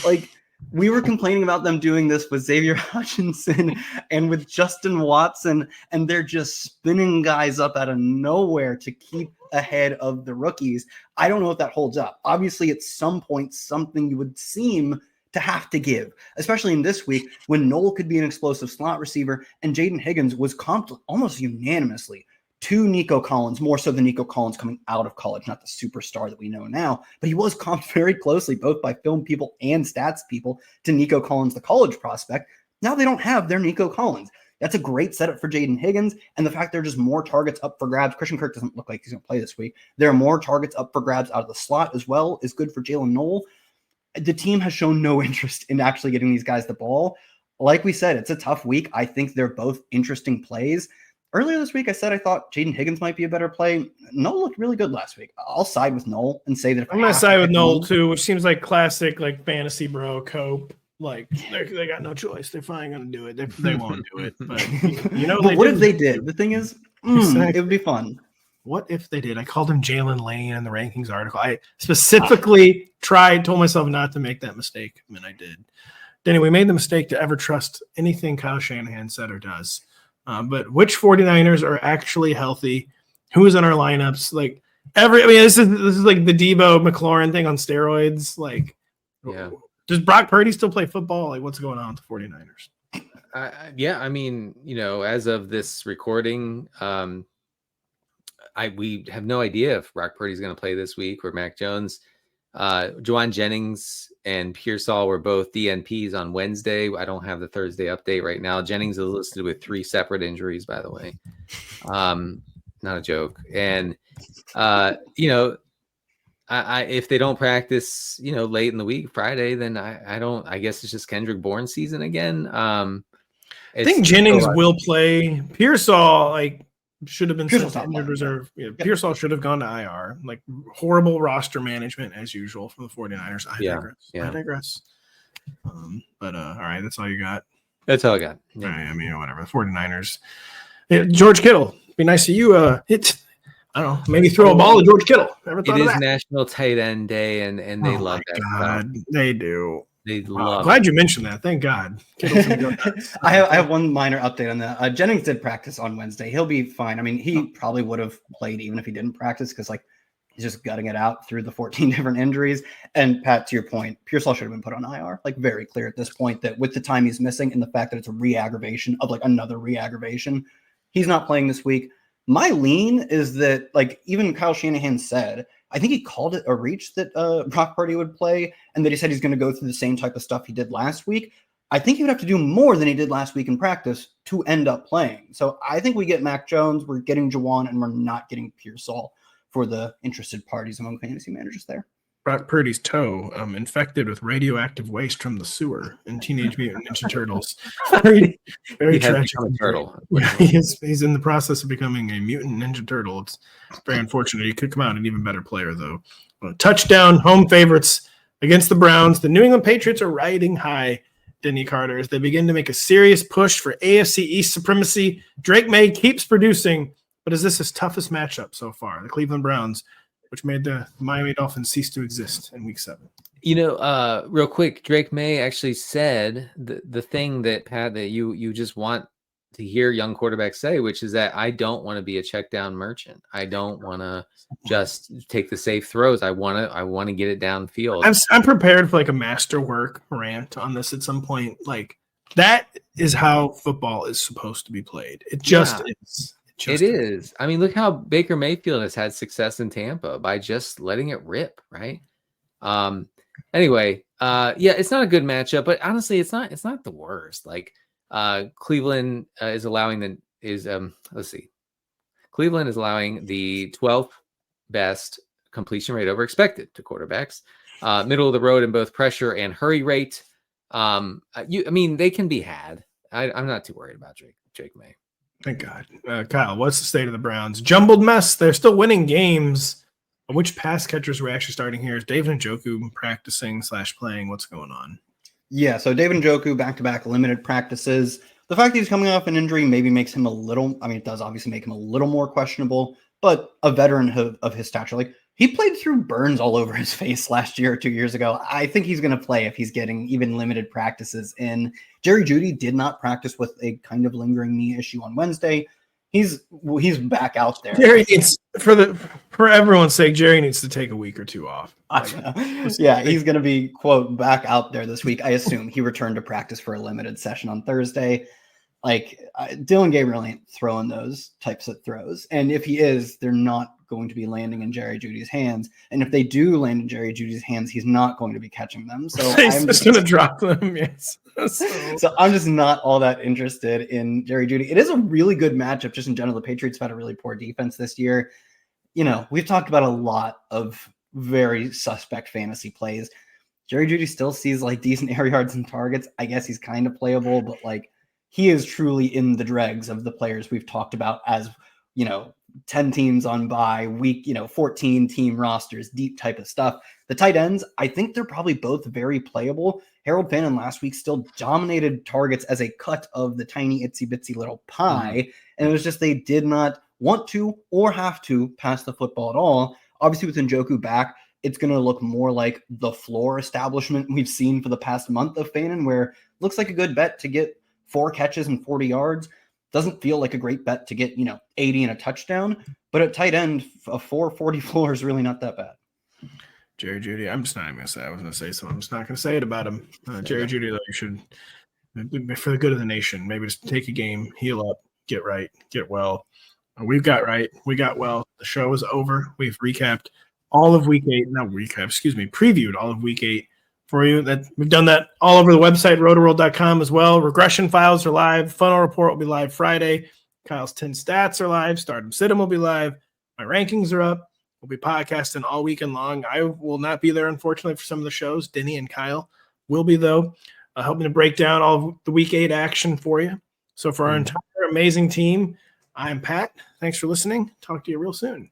Like, we were complaining about them doing this with Xavier Hutchinson and with Justin Watson, and they're just spinning guys up out of nowhere to keep ahead of the rookies. I don't know if that holds up. Obviously, at some point, something you would seem to have to give, especially in this week when Noel could be an explosive slot receiver and Jaden Higgins was comped almost unanimously to Nico Collins, more so than Nico Collins coming out of college, not the superstar that we know now, but he was comped very closely, both by film people and stats people, to Nico Collins, the college prospect. Now they don't have their Nico Collins. That's a great setup for Jaden Higgins, and the fact there are just more targets up for grabs. Christian Kirk doesn't look like he's going to play this week. There are more targets up for grabs out of the slot as well, is good for Jalen Noel. The team has shown no interest in actually getting these guys the ball. Like we said, it's a tough week. I think they're both interesting plays. Earlier this week, I said I thought Jaden Higgins might be a better play. Noel looked really good last week. I'll side with Noel and say that I'm going to side with Noel too, which seems like classic, like fantasy bro cope. Like they got no choice. They're finally going to do it. They won't do it. But but what if they did? The thing is, it would be fun. What if they did? I called him Jalen Lane in the rankings article. I specifically told myself not to make that mistake. I mean, I did. Denny, we made the mistake to ever trust anything Kyle Shanahan said or does. But which 49ers are actually healthy? Who's in our lineups? Like this is like the Debo McLaurin thing on steroids. Like, yeah. Does Brock Purdy still play football? Like, what's going on with the 49ers? Yeah, I mean, as of this recording, we have no idea if Brock Purdy's going to play this week or Mac Jones. Juwan Jennings and Pearsall were both DNPs on Wednesday. I don't have the Thursday update right now. Jennings is listed with 3 separate injuries, by the way. not a joke. And you know, I if they don't practice, you know, late in the week, Friday, then I guess it's just Kendrick Bourne season again. I think Jennings will play. Pearsall should have been sent to injured reserve. Yeah, Pearsall should have gone to IR. Like horrible roster management as usual from the 49ers. I digress. But all right, that's all you got. That's all I got. Yeah. All right, I mean, whatever. The 49ers. Yeah, George Kittle. Be nice to you. I don't know. Maybe throw a ball at George Kittle. Never thought of that. It is National Tight End Day, and they love that. God, they do. They love. Glad you mentioned that. Thank God. I have one minor update on that. Jennings did practice on Wednesday. He'll be fine. I mean, he probably would have played even if he didn't practice because he's just gutting it out through the 14 different injuries. And Pat, to your point, Pearsall should have been put on IR. Very clear at this point that with the time he's missing and the fact that it's a re-aggravation of another re-aggravation, he's not playing this week. My lean is that even Kyle Shanahan said, I think he called it a reach that Brock Purdy would play, and that he said he's going to go through the same type of stuff he did last week. I think he would have to do more than he did last week in practice to end up playing. So I think we get Mac Jones, we're getting Juwan, and we're not getting Pearsall for the interested parties among fantasy managers there. Brock Purdy's toe infected with radioactive waste from the sewer in Teenage Mutant Ninja Turtles. Very tragic. Turtle. Yeah, he's in the process of becoming a mutant Ninja Turtle. It's very unfortunate. He could come out an even better player, though. Touchdown, home favorites against the Browns. The New England Patriots are riding high, Denny Carter, as they begin to make a serious push for AFC East supremacy. Drake May keeps producing, but is this his toughest matchup so far? The Cleveland Browns, which made the Miami Dolphins cease to exist in Week 7. You know, real quick, Drake May actually said the thing that, Pat, that you just want to hear young quarterbacks say, which is that I don't want to be a check down merchant. I don't want to just take the safe throws. I want to get it downfield. I'm prepared for a masterwork rant on this at some point. That is how football is supposed to be played. It just is. It is. I mean, look how Baker Mayfield has had success in Tampa by just letting it rip, right? Anyway, it's not a good matchup, but honestly, it's not the worst. Cleveland is allowing Cleveland is allowing the 12th best completion rate over expected to quarterbacks. Middle of the road in both pressure and hurry rate. They can be had. I'm not too worried about Drake May. Thank God. Kyle, what's the state of the Browns? Jumbled mess. They're still winning games. Which pass catchers we're actually starting here? Is David Njoku practicing / playing? What's going on? Yeah, so David Njoku back-to-back limited practices. The fact that he's coming off an injury maybe makes him it does obviously make him a little more questionable, but a veteran of his stature, he played through burns all over his face last year or 2 years ago. I think he's going to play if he's getting even limited practices in. Jerry Jeudy did not practice with a kind of lingering knee issue on Wednesday. He's back out there. Jerry needs, for everyone's sake, Jerry needs to take a week or two off. Yeah, he's going to be, quote, back out there this week. I assume he returned to practice for a limited session on Thursday. Dylan Gabriel ain't throwing those types of throws. And if he is, they're not going to be landing in Jerry Jeudy's hands. And if they do land in Jerry Jeudy's hands, he's not going to be catching them. So he's just going to drop them. Yes. So I'm just not all that interested in Jerry Jeudy. It is a really good matchup just in general. The Patriots have had a really poor defense this year. We've talked about a lot of very suspect fantasy plays. Jerry Jeudy still sees decent air yards and targets. I guess he's kind of playable, but he is truly in the dregs of the players we've talked about as, 10 teams on bye week, 14 team rosters, deep type of stuff. The tight ends, I think they're probably both very playable. Harold Fannin last week still dominated targets as a cut of the tiny itsy bitsy little pie. And it was just, they did not want to or have to pass the football at all. Obviously with Njoku back, it's going to look more like the floor establishment we've seen for the past month of Fannin, where it looks like a good bet to get 4 catches and 40 yards. Doesn't feel like a great bet to get, 80 and a touchdown, but at tight end, a 440 floor is really not that bad. Jerry Jeudy, I'm just not even going to say. I was going to say something. I'm just not going to say it about him. Jerry Jeudy, though, you should, for the good of the nation, maybe just take a game, heal up, get right, get well. We've got right. We got well. The show is over. We've recapped all of Week 8. Previewed all of Week 8 for you. That we've done that all over the website, rotoworld.com as well. Regression files are live. Funnel report will be live Friday. Kyle's 10 stats are live. Stardom Sit 'em will be live. My rankings are up. We'll be podcasting all weekend long. I will not be there, unfortunately, for some of the shows. Denny and Kyle will be, though, helping to break down all of the Week 8 action for you. So for our entire amazing team, I'm Pat. Thanks for listening. Talk to you real soon.